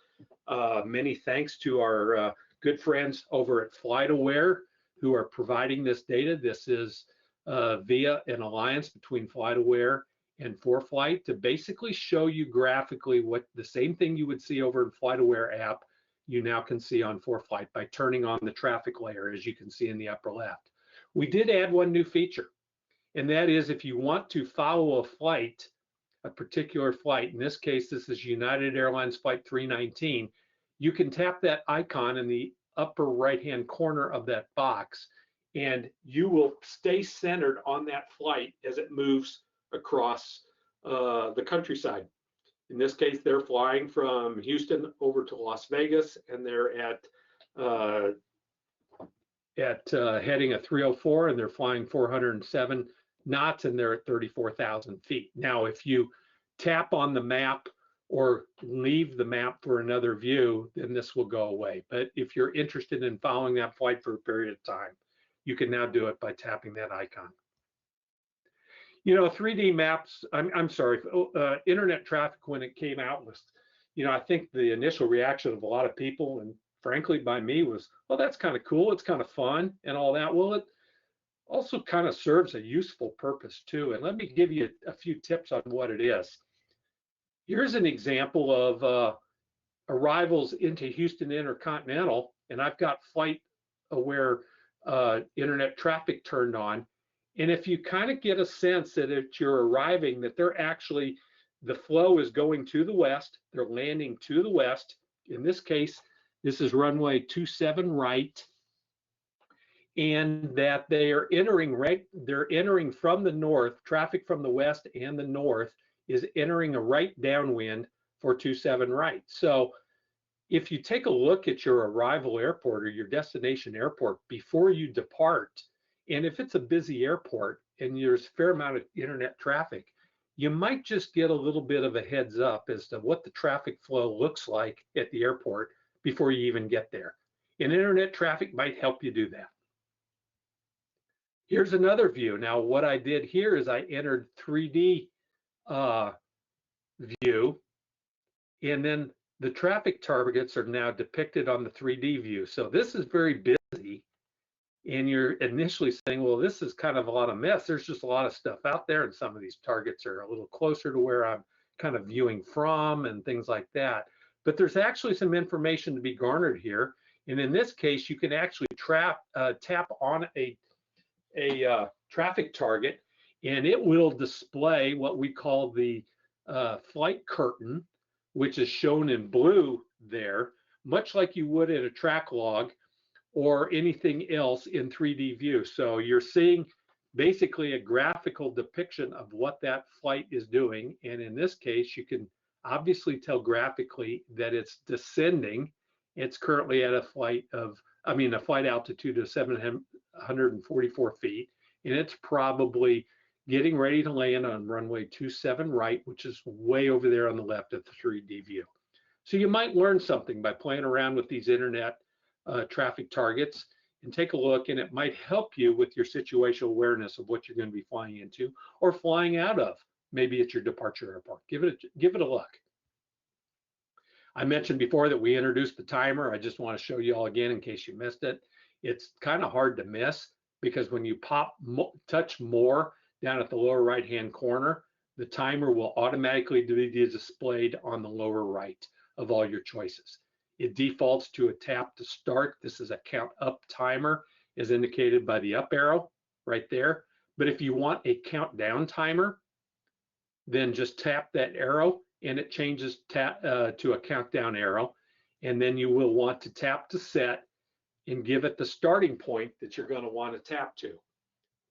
Many thanks to our good friends over at FlightAware who are providing this data. This is via an alliance between FlightAware and ForeFlight to basically show you graphically what the same thing you would see over in FlightAware app you now can see on ForeFlight by turning on the traffic layer, as you can see in the upper left. We did add one new feature, and that is if you want to follow a flight, a particular flight, in this case, this is United Airlines Flight 319, you can tap that icon in the upper right-hand corner of that box, and you will stay centered on that flight as it moves across the countryside. In this case, they're flying from Houston over to Las Vegas, and they're heading a 304, and they're flying 407 knots, and they're at 34,000 feet. Now, if you tap on the map or leave the map for another view, then this will go away. But if you're interested in following that flight for a period of time, you can now do it by tapping that icon. You know, 3D maps, I'm sorry, internet traffic when it came out was, you know, I think the initial reaction of a lot of people, and frankly by me, was, well, that's kind of cool, it's kind of fun and all that. Well, it also kind of serves a useful purpose too. And let me give you a few tips on what it is. Here's an example of arrivals into Houston Intercontinental, and I've got FlightAware internet traffic turned on. And if you kind of get a sense that if you're arriving, that they're actually, the flow is going to the west, they're landing to the west. In this case, this is runway 27 right, and that they are entering they're entering from the north, traffic from the west and the north is entering a right downwind for 27 right. So if you take a look at your arrival airport or your destination airport before you depart, and if it's a busy airport and there's a fair amount of internet traffic, you might just get a little bit of a heads up as to what the traffic flow looks like at the airport before you even get there. And internet traffic might help you do that. Here's another view. Now, what I did here is I entered 3D view, and then the traffic targets are now depicted on the 3D view. So this is very busy. And you're initially saying, well, this is kind of a lot of mess. There's just a lot of stuff out there, and some of these targets are a little closer to where I'm kind of viewing from and things like that. But there's actually some information to be garnered here. And in this case, you can actually tap on a traffic target, and it will display what we call the flight curtain, which is shown in blue there, much like you would in a track log or anything else in 3D view. So you're seeing basically a graphical depiction of what that flight is doing. And in this case, you can obviously tell graphically that it's descending. It's currently at a flight altitude of 744 feet. And it's probably getting ready to land on runway 27 right, which is way over there on the left of the 3D view. So you might learn something by playing around with these internet traffic targets and take a look, and it might help you with your situational awareness of what you're going to be flying into or flying out of, maybe at your departure airport. Give it a look. I mentioned before that we introduced the timer. I just want to show you all again in case you missed it. It's kind of hard to miss. because when you touch more down at the lower right-hand corner, the timer will automatically be displayed on the lower right of all your choices. It defaults to a tap to start. This is a count up timer, as indicated by the up arrow right there. But if you want a countdown timer, then just tap that arrow and it changes to a countdown arrow. And then you will want to tap to set and give it the starting point that you're going to want to tap to,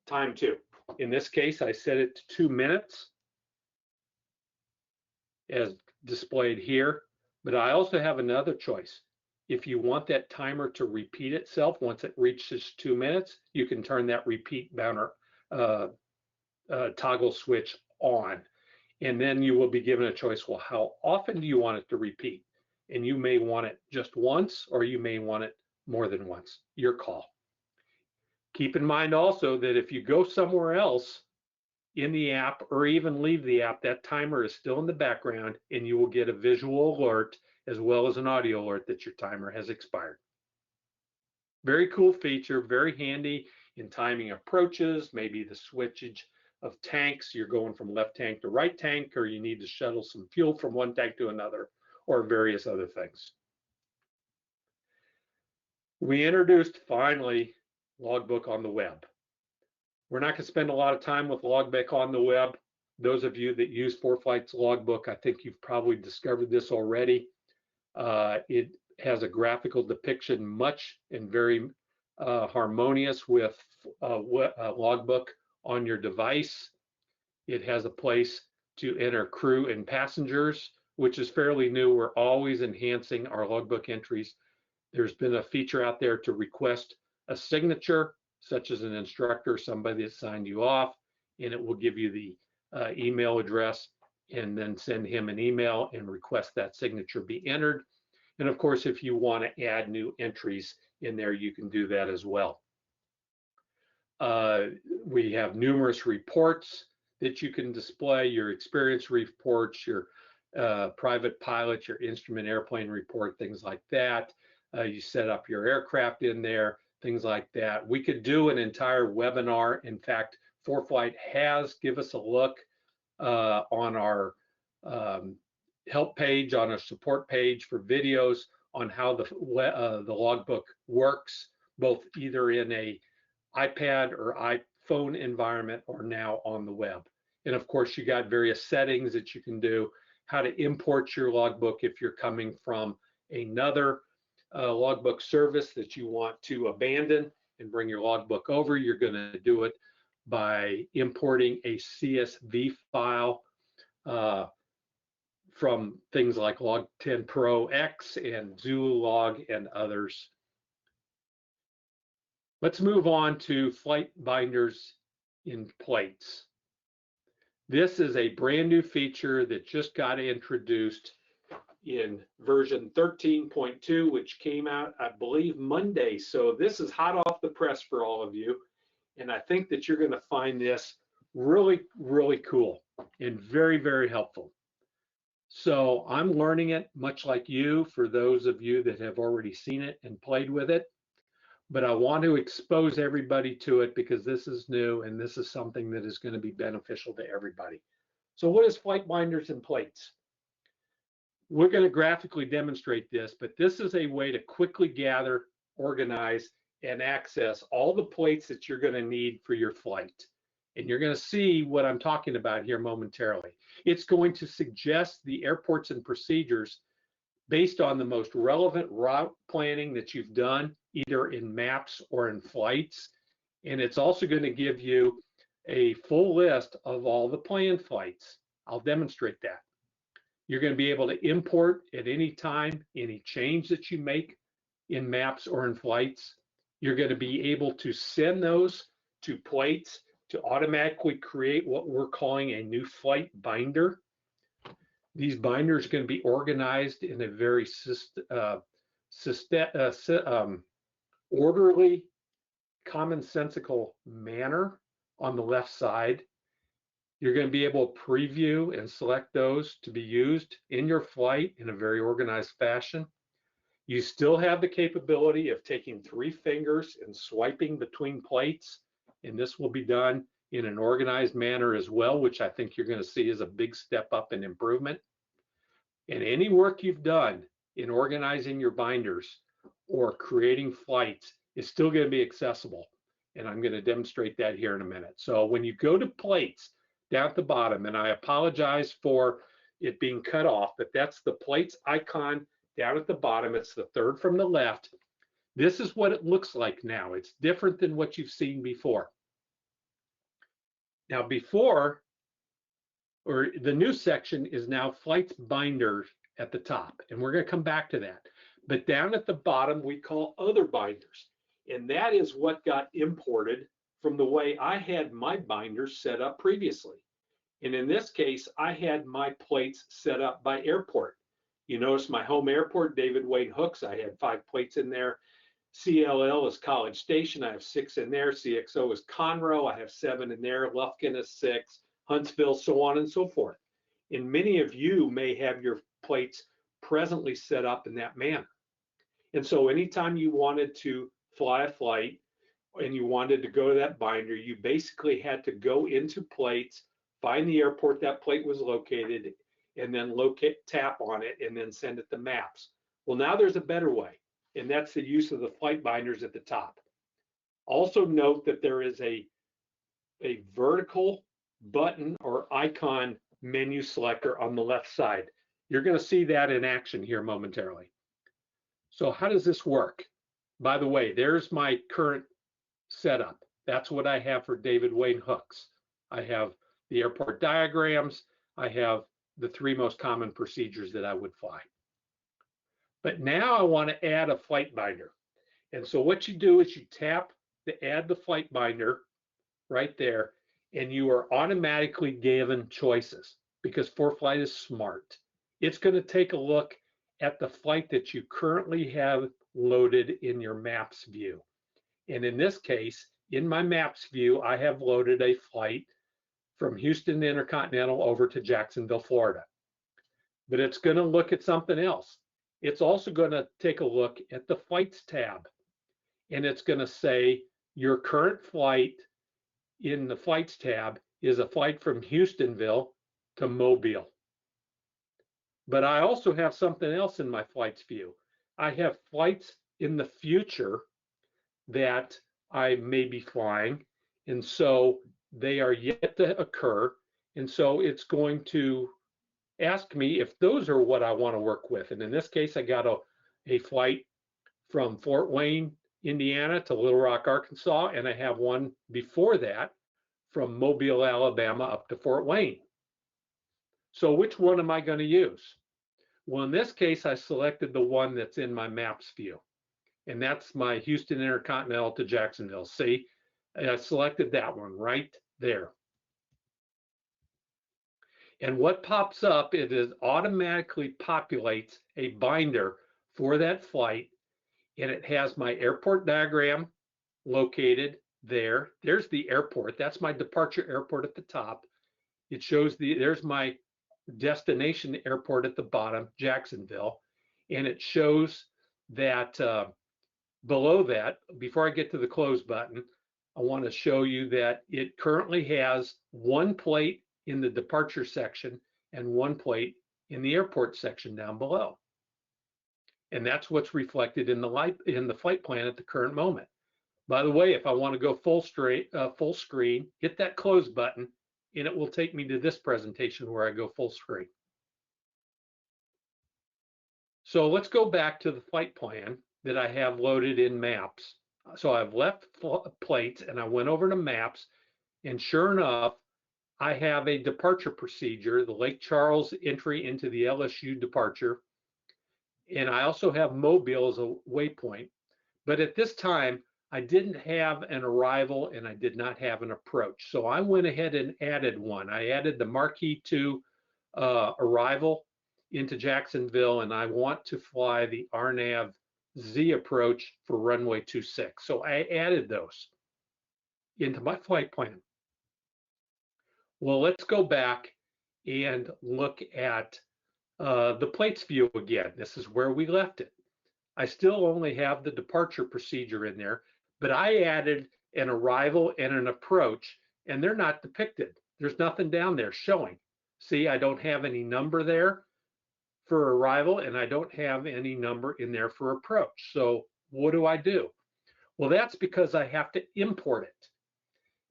time to. In this case, I set it to 2 minutes as displayed here, but I also have another choice. If you want that timer to repeat itself once it reaches 2 minutes, you can turn that repeat banner toggle switch on. And then you will be given a choice, well, how often do you want it to repeat? And you may want it just once, or you may want it more than once, your call. Keep in mind also that if you go somewhere else in the app or even leave the app, that timer is still in the background and you will get a visual alert as well as an audio alert that your timer has expired. Very cool feature, very handy in timing approaches, maybe the switchage of tanks. You're going from left tank to right tank, or you need to shuttle some fuel from one tank to another, or various other things. We introduced finally Logbook on the web. We're not going to spend a lot of time with Logbook on the web. Those of you that use ForeFlight's Logbook, I think you've probably discovered this already. It has a graphical depiction, much and very harmonious with Logbook on your device. It has a place to enter crew and passengers, which is fairly new. We're always enhancing our Logbook entries. There's been a feature out there to request a signature, such as an instructor, somebody that signed you off, and it will give you the email address and then send him an email and request that signature be entered. And of course, if you want to add new entries in there, you can do that as well. We have numerous reports that you can display, your experience reports, your private pilot, your instrument airplane report, things like that. You set up your aircraft in there, things like that. We could do an entire webinar. In fact, ForeFlight has. Give us a look on our help page, on our support page for videos on how the logbook works, both either in a iPad or iPhone environment or now on the web. And of course, you got various settings that you can do, how to import your logbook if you're coming from another logbook service that you want to abandon and bring your logbook over. You're going to do it by importing a CSV file from things like Log10 Pro X and Zululog and others. Let's move on to flight binders in plates. This is a brand new feature that just got introduced in version 13.2, which came out, I believe, Monday. So this is hot off the press for all of you. And I think that you're going to find this really, really cool and very, very helpful. So I'm learning it much like you, for those of you that have already seen it and played with it. But I want to expose everybody to it because this is new and this is something that is going to be beneficial to everybody. So what is flight binders and plates? We're going to graphically demonstrate this, but this is a way to quickly gather, organize, and access all the plates that you're going to need for your flight. And you're going to see what I'm talking about here momentarily. It's going to suggest the airports and procedures based on the most relevant route planning that you've done, either in maps or in flights. And it's also going to give you a full list of all the planned flights. I'll demonstrate that. You're going to be able to import at any time any change that you make in maps or in flights. You're going to be able to send those to plates to automatically create what we're calling a new flight binder. These binders are going to be organized in a very orderly, commonsensical manner on the left side. You're going to be able to preview and select those to be used in your flight in a very organized fashion. You still have the capability of taking 3 fingers and swiping between plates, and this will be done in an organized manner as well, which I think you're going to see is a big step up in improvement. And any work you've done in organizing your binders or creating flights is still going to be accessible. And I'm going to demonstrate that here in a minute. So when you go to plates down at the bottom, and I apologize for it being cut off, but that's the plates icon down at the bottom. It's the third from the left. This is what it looks like now. It's different than what you've seen before. Now before, or the new section is now flights binders at the top, and we're going to come back to that. But down at the bottom, we call other binders, and that is what got imported from the way I had my binders set up previously. And in this case, I had my plates set up by airport. You notice my home airport, David Wayne Hooks, I had 5 plates in there. CLL is College Station, I have 6 in there. CXO is Conroe, I have 7 in there. Lufkin is 6. Huntsville, so on and so forth. And many of you may have your plates presently set up in that manner. And so anytime you wanted to fly a flight and you wanted to go to that binder, you basically had to go into plates, find the airport that plate was located, and then tap on it and then send it to maps. Well, now there's a better way, and that's the use of the flight binders at the top. Also note that there is a vertical button or icon menu selector on the left side. You're going to see that in action here momentarily. So how does this work? By the way, there's my current setup. That's what I have for David Wayne Hooks. I have the airport diagrams. I have the 3 most common procedures that I would fly. But now I want to add a flight binder. And so what you do is you tap to add the flight binder right there, and you are automatically given choices because ForeFlight is smart. It's going to take a look at the flight that you currently have loaded in your maps view. And in this case, in my maps view, I have loaded a flight from Houston Intercontinental over to Jacksonville, Florida. But it's going to look at something else. It's also going to take a look at the flights tab. And it's going to say your current flight in the flights tab is a flight from Houstonville to Mobile. But I also have something else in my flights view. I have flights in the future that I may be flying, and so they are yet to occur. And so it's going to ask me if those are what I want to work with. And in this case, I got a flight from Fort Wayne, Indiana to Little Rock, Arkansas, and I have one before that from Mobile, Alabama up to Fort Wayne. So which one am I going to use? Well, in this case, I selected the one that's in my maps view, and that's my Houston Intercontinental to Jacksonville. See, I selected that one right there. And what pops up, it is automatically populates a binder for that flight, and it has my airport diagram located there. There's the airport. That's my departure airport at the top. It shows there's my destination airport at the bottom, Jacksonville, and it shows that below that, before I get to the close button, I want to show you that it currently has 1 plate in the departure section and 1 plate in the airport section down below. And that's what's reflected in the flight plan at the current moment. By the way, if I want to go full screen, hit that close button, and it will take me to this presentation where I go full screen. So let's go back to the flight plan that I have loaded in maps. So I've left plates and I went over to maps, and sure enough, I have a departure procedure, the Lake Charles entry into the LSU departure. And I also have Mobile as a waypoint. But at this time, I didn't have an arrival and I did not have an approach. So I went ahead and added one. I added the Marquis 2 arrival into Jacksonville, and I want to fly the RNAV Z approach for runway 26. So I added those into my flight plan. Well, let's go back and look at the plates view again. This is where we left it. I still only have the departure procedure in there, but I added an arrival and an approach, and they're not depicted. There's nothing down there showing. See, I don't have any number there for arrival, and I don't have any number in there for approach. So what do? Well, that's because I have to import it.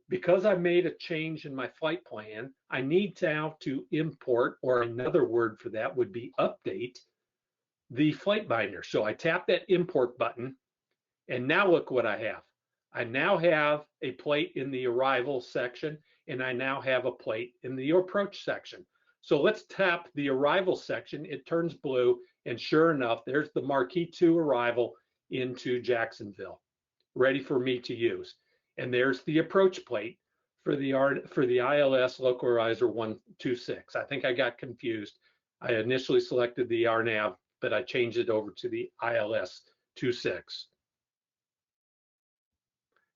Because I made a change in my flight plan, I need now to import, or another word for that would be update, the flight binder. So I tap that import button, and now look what I have. I now have a plate in the arrival section, and I now have a plate in the approach section. So let's tap the arrival section. It turns blue, and sure enough, there's the Marquis 2 arrival into Jacksonville, ready for me to use. And there's the approach plate for the ILS Localizer 126. I think I got confused. I initially selected the RNAV, but I changed it over to the ILS 26.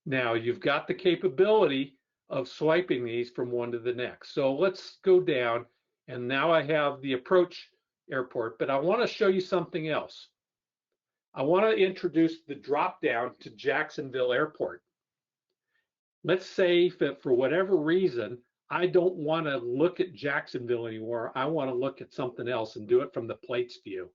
Now you've got the capability of swiping these from one to the next. So let's go down, and now I have the approach airport, but I want to show you something else. I want to introduce the drop down to Jacksonville Airport. Let's say that for whatever reason, I don't want to look at Jacksonville anymore. I want to look at something else and do it from the plates view.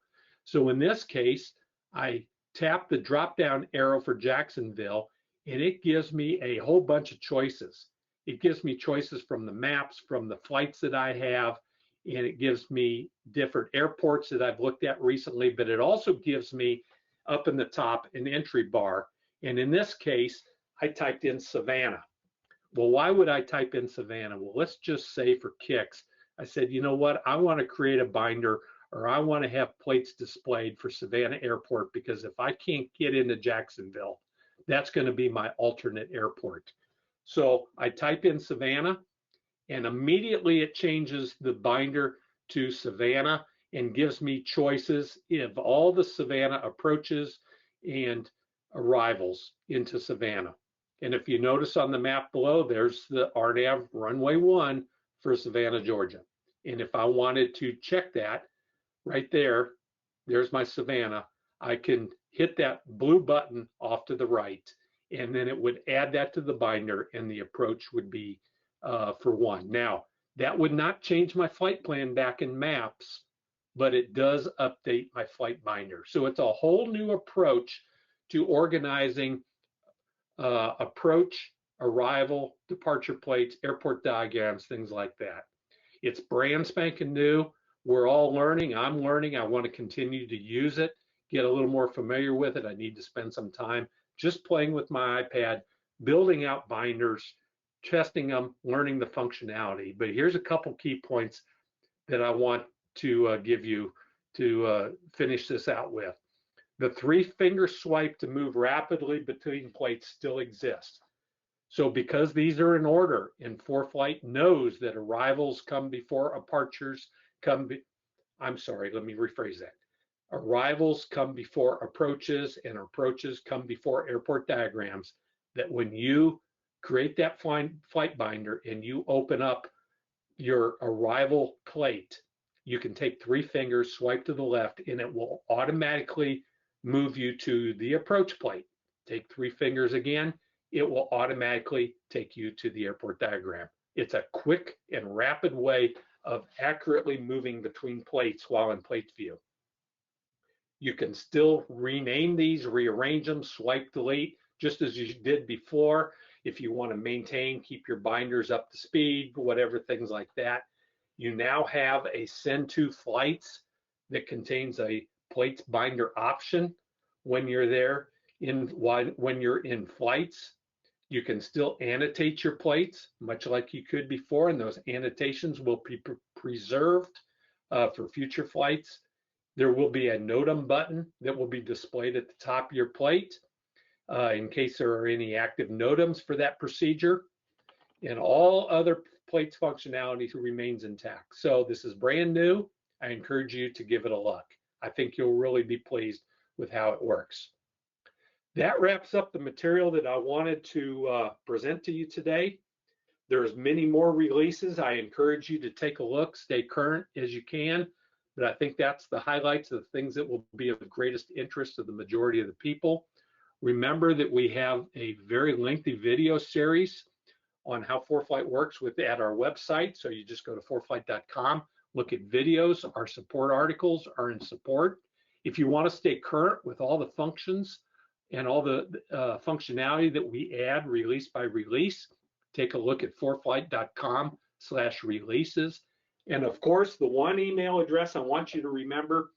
So in this case, I tap the drop down arrow for Jacksonville, and it gives me a whole bunch of choices. It gives me choices from the maps, from the flights that I have, and it gives me different airports that I've looked at recently, but it also gives me up in the top an entry bar. And in this case, I typed in Savannah. Well, why would I type in Savannah? Well, let's just say for kicks, I said, you know what? I want to create a binder, or I want to have plates displayed for Savannah Airport, because if I can't get into Jacksonville, that's going to be my alternate airport. So I type in Savannah, and immediately it changes the binder to Savannah and gives me choices of all the Savannah approaches and arrivals into Savannah. And if you notice on the map below, there's the RNAV runway 1 for Savannah, Georgia. And if I wanted to check that right there, there's my Savannah, I can hit that blue button off to the right, and then it would add that to the binder, and the approach would be for 1. Now, that would not change my flight plan back in maps, but it does update my flight binder. So it's a whole new approach to organizing approach, arrival, departure plates, airport diagrams, things like that. It's brand spanking new. We're all learning. I'm learning. I want to continue to use it, get a little more familiar with it. I need to spend some time just playing with my iPad, building out binders, testing them, learning the functionality. But here's a couple key points that I want to give you to finish this out with. The 3-finger swipe to move rapidly between plates still exists. So because these are in order, and ForeFlight knows that arrivals come before departures I'm sorry, let me rephrase that. Arrivals come before approaches, and approaches come before airport diagrams, that when you create that flight binder and you open up your arrival plate, you can take 3 fingers, swipe to the left, and it will automatically move you to the approach plate. Take 3 fingers again, it will automatically take you to the airport diagram. It's a quick and rapid way of accurately moving between plates while in plate view. You can still rename these, rearrange them, swipe, delete, just as you did before. If you want to maintain, keep your binders up to speed, whatever, things like that. You now have a send to flights that contains a plates binder option when you're there. When you're in flights, you can still annotate your plates, much like you could before, and those annotations will be preserved for future flights. There will be a NOTAM button that will be displayed at the top of your plate in case there are any active NOTAMs for that procedure. And all other plates functionality remains intact. So this is brand new. I encourage you to give it a look. I think you'll really be pleased with how it works. That wraps up the material that I wanted to present to you today. There's many more releases. I encourage you to take a look, stay current as you can. but I think that's the highlights of the things that will be of greatest interest to the majority of the people. Remember that we have a very lengthy video series on how ForeFlight works at our website. So you just go to foreflight.com, look at videos. Our support articles are in support. If you want to stay current with all the functions and all the functionality that we add release by release, take a look at foreflight.com/releases. And of course, the one email address I want you to remember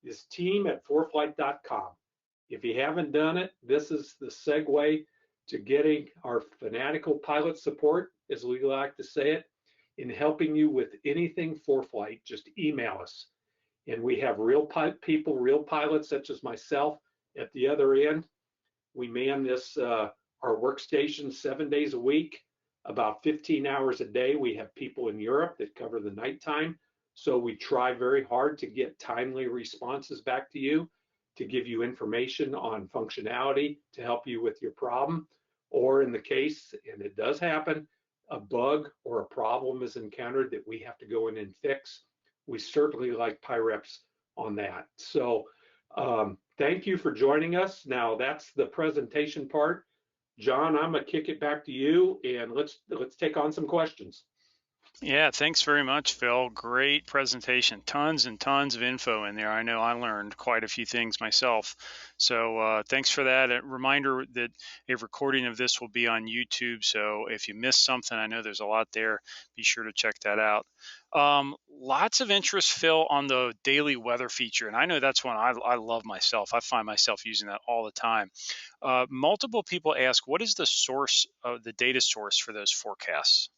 is team@foreflight.com. If you haven't done it, this is the segue to getting our fanatical pilot support, as we like to say it, in helping you with anything ForeFlight. Just email us. And we have real people, real pilots such as myself at the other end. We man this, our workstation 7 days a week, about 15 hours a day. We have people in Europe that cover the nighttime. So we try very hard to get timely responses back to you, to give you information on functionality to help you with your problem. Or in the case, and it does happen, a bug or a problem is encountered that we have to go in and fix. We certainly like PIREPs on that. So thank you for joining us. Now that's the presentation part. John, I'm gonna kick it back to you, and let's take on some questions. Yeah, thanks very much, Phil. Great presentation. Tons and tons of info in there. I know I learned quite a few things myself. So thanks for that. A reminder that a recording of this will be on YouTube. So if you missed something, I know there's a lot there. Be sure to check that out. Lots of interest, Phil, on the daily weather feature. And I know that's one I love myself. I find myself using that all the time. Multiple people ask, what is the source of the data source for those forecasts?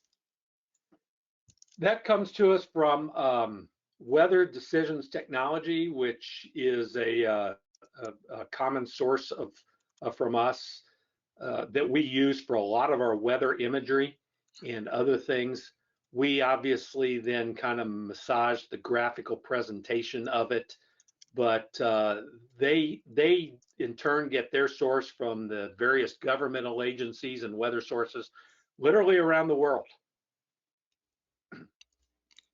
That comes to us from Weather Decisions Technology, which is a common source from us that we use for a lot of our weather imagery and other things. We obviously then kind of massage the graphical presentation of it, but they in turn get their source from the various governmental agencies and weather sources literally around the world.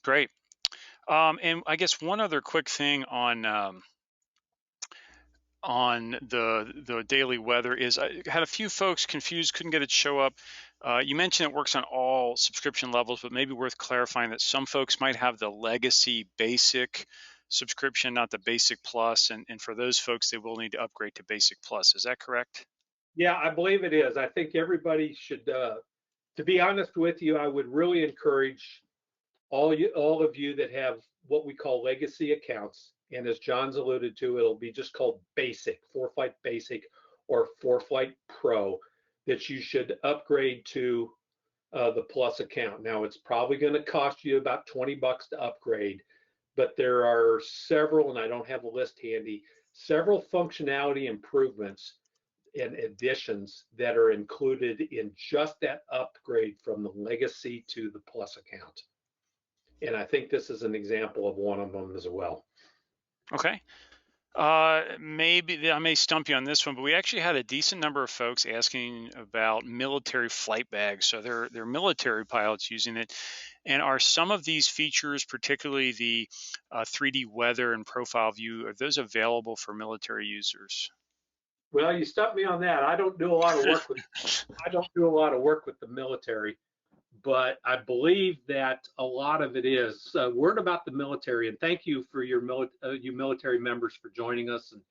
Great. And I guess one other quick thing on the daily weather is I had a few folks confused, couldn't get it to show up. You mentioned it works on all subscription levels, but maybe worth clarifying that some folks might have the legacy basic subscription, not the basic plus, and for those folks, they will need to upgrade to basic plus. Is that correct? Yeah, I believe it is. I think everybody should, to be honest with you, I would really encourage all of you that have what we call legacy accounts, and as John's alluded to, it'll be just called basic, ForeFlight Basic or ForeFlight Pro, that you should upgrade to the Plus account. Now, it's probably going to cost you about 20 bucks to upgrade, but there are several, and I don't have a list handy, several functionality improvements and additions that are included in just that upgrade from the legacy to the Plus account. And I think this is an example of one of them as well. Okay. Maybe I may stump you on this one, but we actually had a decent number of folks asking about military flight bags. So they're military pilots using it. And are some of these features, particularly the 3D weather and profile view, are those available for military users? Well, you stumped me on that. I don't do a lot of work with the military, but I believe that a lot of it is word about the military. And thank you for you military members for joining us and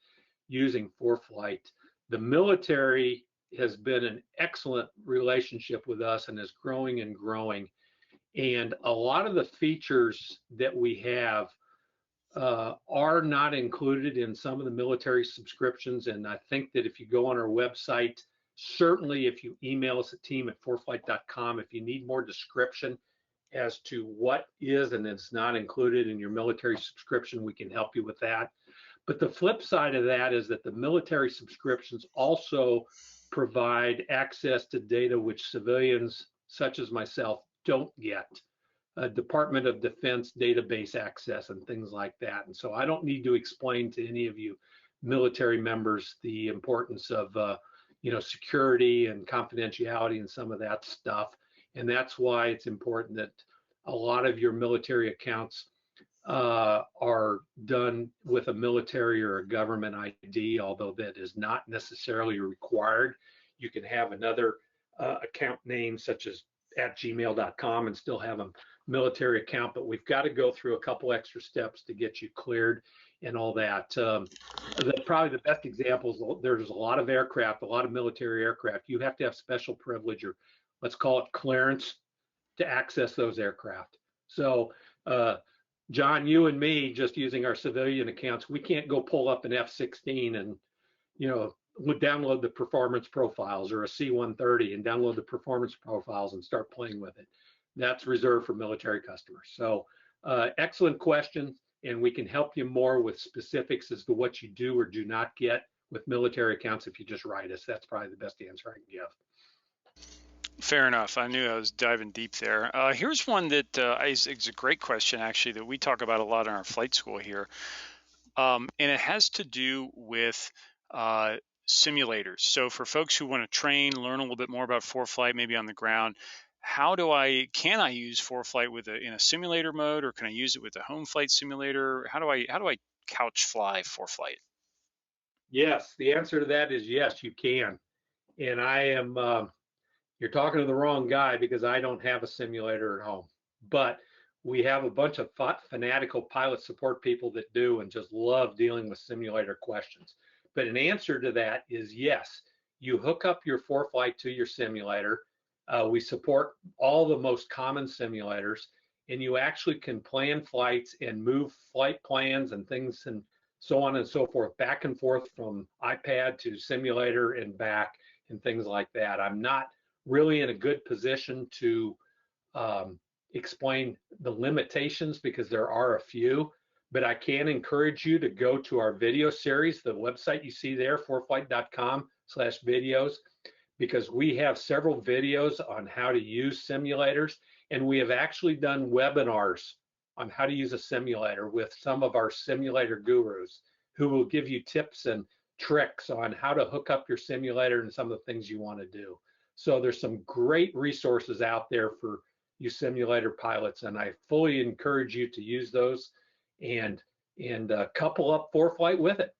using ForeFlight. The military has been an excellent relationship with us and is growing and growing. And a lot of the features that we have are not included in some of the military subscriptions. And I think that if you go on our website, certainly if you email us at team@foreflight.com, if you need more description as to what is and is not included in your military subscription, we can help you with that. But the flip side of that is that the military subscriptions also provide access to data which civilians such as myself don't get. Department of Defense database access and things like that. And so I don't need to explain to any of you military members the importance of security and confidentiality and some of that stuff. And that's why it's important that a lot of your military accounts are done with a military or a government ID, although that is not necessarily required. You can have another account name such as at gmail.com and still have a military account, but we've got to go through a couple extra steps to get you cleared and all that. Probably the best examples, there's a lot of aircraft, a lot of military aircraft. You have to have special privilege, or let's call it clearance, to access those aircraft. So John, you and me, just using our civilian accounts, we can't go pull up an F-16 and, download the performance profiles, or a C-130 and download the performance profiles and start playing with it. That's reserved for military customers. So excellent question, and we can help you more with specifics as to what you do or do not get with military accounts if you just write us. That's probably the best answer I can give. Fair enough. I knew I was diving deep there. Here's one that is a great question, actually, that we talk about a lot in our flight school here. And it has to do with simulators. So for folks who want to train, learn a little bit more about ForeFlight, maybe on the ground, can I use ForeFlight in a simulator mode, or can I use it with a home flight simulator? How do I couch fly ForeFlight? Yes, the answer to that is yes, you can. And you're talking to the wrong guy, because I don't have a simulator at home. But we have a bunch of fanatical pilot support people that do, and just love dealing with simulator questions. But an answer to that is yes. You hook up your ForeFlight to your simulator. We support all the most common simulators, and you actually can plan flights and move flight plans and things and so on and so forth, back and forth from iPad to simulator and back, and things like that. I'm not really in a good position to explain the limitations, because there are a few, but I can encourage you to go to our video series, the website you see there, foreflight.com/videos, because we have several videos on how to use simulators, and we have actually done webinars on how to use a simulator with some of our simulator gurus, who will give you tips and tricks on how to hook up your simulator and some of the things you want to do. So there's some great resources out there for you simulator pilots, and I fully encourage you to use those and couple up ForeFlight with it,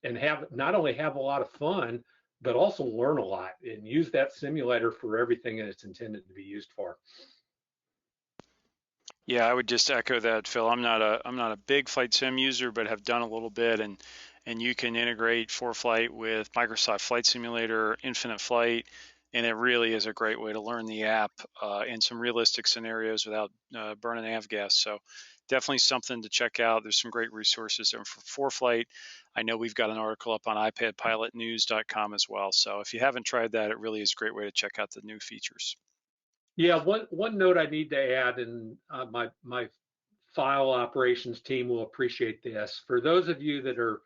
and not only have a lot of fun, but also learn a lot, and use that simulator for everything that it's intended to be used for. Yeah, I would just echo that, Phil. I'm not a big flight sim user, but have done a little bit, and you can integrate ForeFlight with Microsoft Flight Simulator, Infinite Flight, and it really is a great way to learn the app in some realistic scenarios without burning avgas. So definitely something to check out. There's some great resources there for ForeFlight. I know we've got an article up on iPadPilotNews.com as well. So if you haven't tried that, it really is a great way to check out the new features. Yeah, one note I need to add, and my file operations team will appreciate this. For those of you that are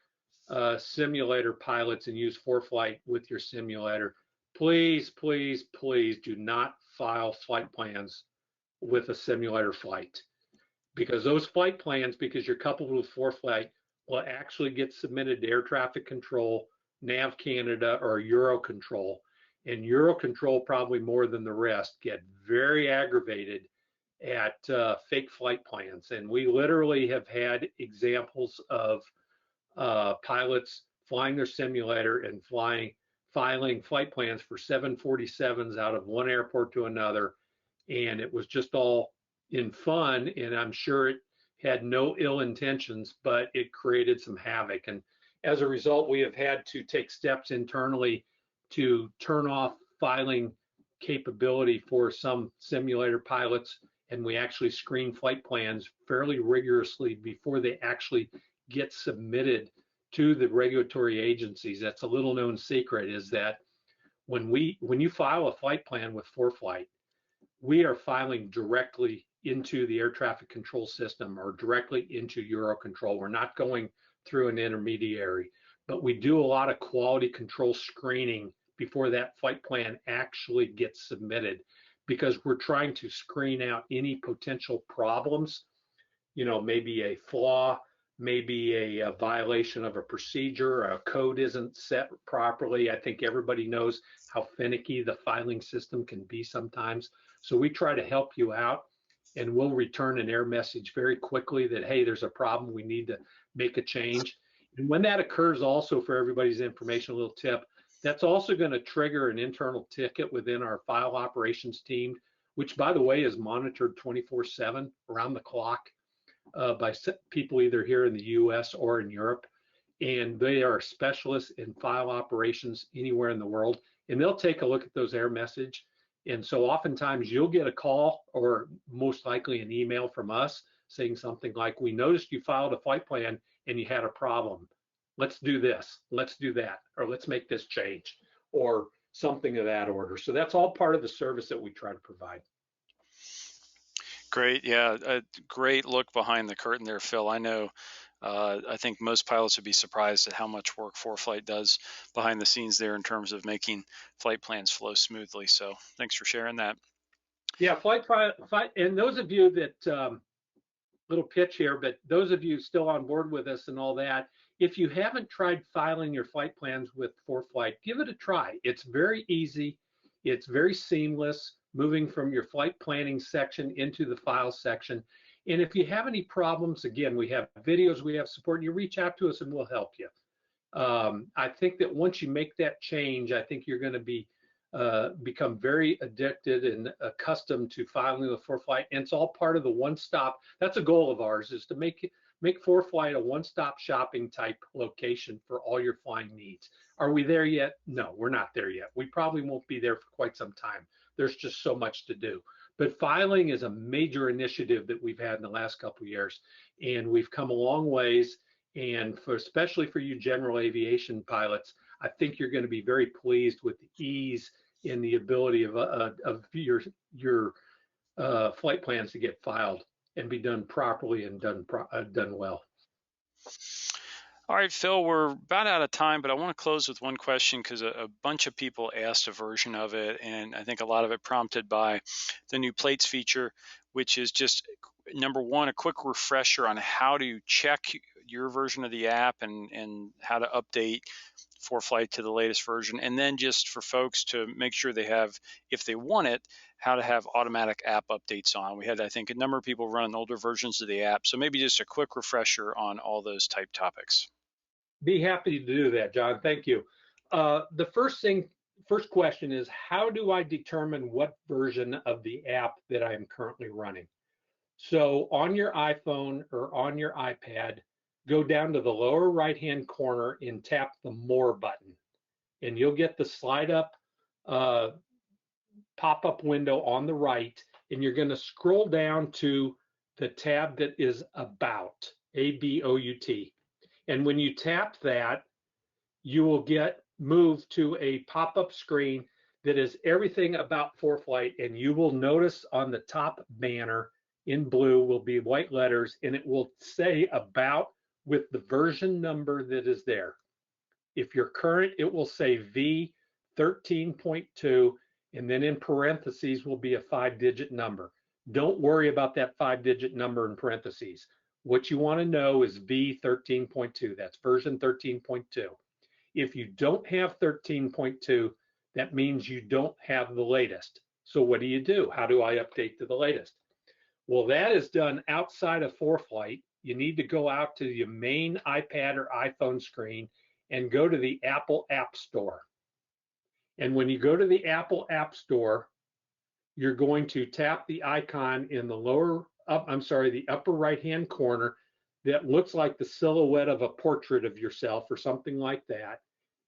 simulator pilots and use ForeFlight with your simulator, please, please, please do not file flight plans with a simulator flight, because those flight plans, because you're coupled with ForeFlight, will actually get submitted to Air Traffic Control, Nav Canada, or Eurocontrol. And Eurocontrol, probably more than the rest, get very aggravated at fake flight plans. And we literally have had examples of pilots flying their simulator and filing flight plans for 747s out of one airport to another. And it was just all in fun, and I'm sure it had no ill intentions, but it created some havoc. And as a result, we have had to take steps internally to turn off filing capability for some simulator pilots, and we actually screen flight plans fairly rigorously before they actually get submitted to the regulatory agencies. That's a little known secret, is that when you file a flight plan with ForeFlight, we are filing directly into the air traffic control system, or directly into Eurocontrol. We're not going through an intermediary, but we do a lot of quality control screening before that flight plan actually gets submitted, because we're trying to screen out any potential problems, maybe a flaw, maybe a violation of a procedure, a code isn't set properly. I think everybody knows how finicky the filing system can be sometimes. So we try to help you out and we'll return an error message very quickly that, hey, there's a problem, we need to make a change. And when that occurs, also for everybody's information, a little tip, that's also going to trigger an internal ticket within our file operations team, which, by the way, is monitored 24/7 around the clock by people either here in the US or in Europe. And they are specialists in file operations anywhere in the world. And they'll take a look at those error message. And so oftentimes you'll get a call or most likely an email from us saying something like, we noticed you filed a flight plan and you had a problem. Let's do this, let's do that, or let's make this change, or something of that order. So that's all part of the service that we try to provide. Great. Yeah. A great look behind the curtain there, Phil. I know, I think most pilots would be surprised at how much work ForeFlight does behind the scenes there in terms of making flight plans flow smoothly. So thanks for sharing that. Yeah, flight, and those of you that, little pitch here, but those of you still on board with us and all that, if you haven't tried filing your flight plans with ForeFlight, give it a try. It's very easy. It's very seamless, moving from your flight planning section into the file section. And if you have any problems, again, we have videos, we have support, you reach out to us and we'll help you. I think that once you make that change, I think you're going to be become very addicted and accustomed to filing with ForeFlight, and it's all part of the one-stop. That's a goal of ours, is to make ForeFlight a one-stop shopping type location for all your flying needs. Are we there yet? No, we're not there yet. We probably won't be there for quite some time. There's just so much to do. But filing is a major initiative that we've had in the last couple of years, and we've come a long ways. And especially for you general aviation pilots, I think you're going to be very pleased with the ease and the ability of your flight plans to get filed and be done properly and done well. All right, Phil, we're about out of time, but I want to close with one question because a bunch of people asked a version of it, and I think a lot of it prompted by the new plates feature, which is just, number one, a quick refresher on how to check your version of the app and how to update ForeFlight to the latest version, and then just for folks to make sure they have, if they want it, how to have automatic app updates on. We had, I think, a number of people running older versions of the app, so maybe just a quick refresher on all those type topics. Be happy to do that, John. Thank you. The first question is, how do I determine what version of the app that I'm currently running? So on your iPhone or on your iPad, go down to the lower right-hand corner and tap the More button, and you'll get the slide up pop-up window on the right, and you're going to scroll down to the tab that is About, A-B-O-U-T. And when you tap that, you will get moved to a pop-up screen that is everything about ForeFlight, and you will notice on the top banner in blue will be white letters, and it will say About with the version number that is there. If you're current, it will say V13.2, and then in parentheses will be a 5-digit number. Don't worry about that 5-digit number in parentheses. What you want to know is V13.2. That's version 13.2. If you don't have 13.2, that means you don't have the latest. So what do? How do I update to the latest? Well, that is done outside of ForeFlight. You need to go out to your main iPad or iPhone screen and go to the Apple App Store. And when you go to the Apple App Store, you're going to tap the icon in the the upper right-hand corner that looks like the silhouette of a portrait of yourself or something like that.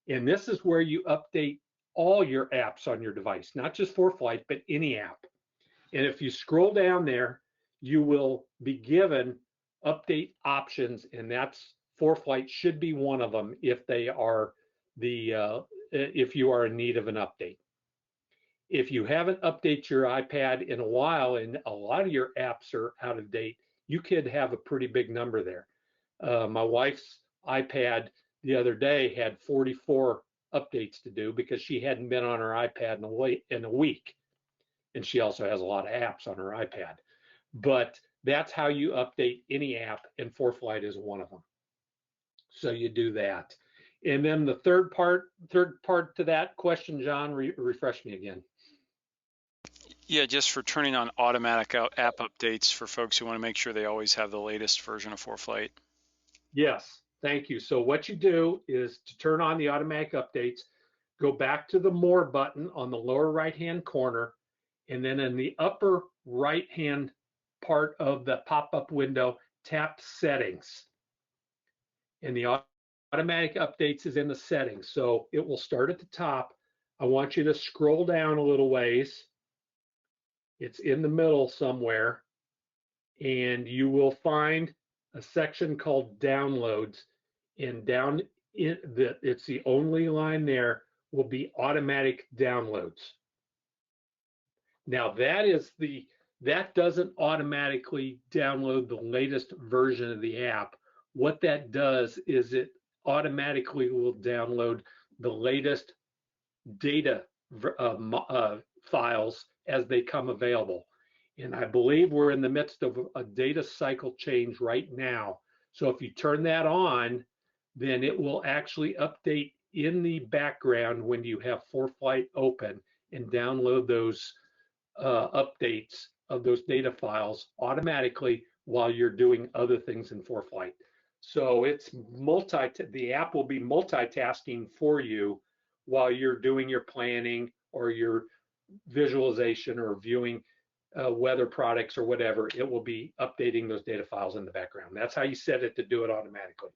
And this is where you update all your apps on your device, not just ForeFlight, but any app. And if you scroll down there, you will be given update options, and that's ForeFlight should be one of them if they are if you are in need of an update. If you haven't updated your iPad in a while and a lot of your apps are out of date, you could have a pretty big number there. My wife's iPad the other day had 44 updates to do because she hadn't been on her iPad in a week. And she also has a lot of apps on her iPad. But that's how you update any app, and ForeFlight is one of them. So you do that. And then the third part to that question, John, refresh me again. Yeah, just for turning on automatic app updates for folks who want to make sure they always have the latest version of ForeFlight. Yes, thank you. So what you do is to turn on the automatic updates, go back to the More button on the lower right-hand corner, and then in the upper right-hand part of the pop-up window, tap Settings. And the automatic updates is in the settings. So it will start at the top. I want you to scroll down a little ways. It's in the middle somewhere, and you will find a section called Downloads. And down in the, it's the only line there will be automatic downloads. Now that doesn't automatically download the latest version of the app. What that does is it automatically will download the latest data files as they come available. And I believe we're in the midst of a data cycle change right now. So if you turn that on, then it will actually update in the background when you have ForeFlight open and download those updates of those data files automatically while you're doing other things in ForeFlight. So the app will be multitasking for you while you're doing your planning or your visualization or viewing weather products or whatever. It will be updating those data files in the background. That's how you set it to do it automatically.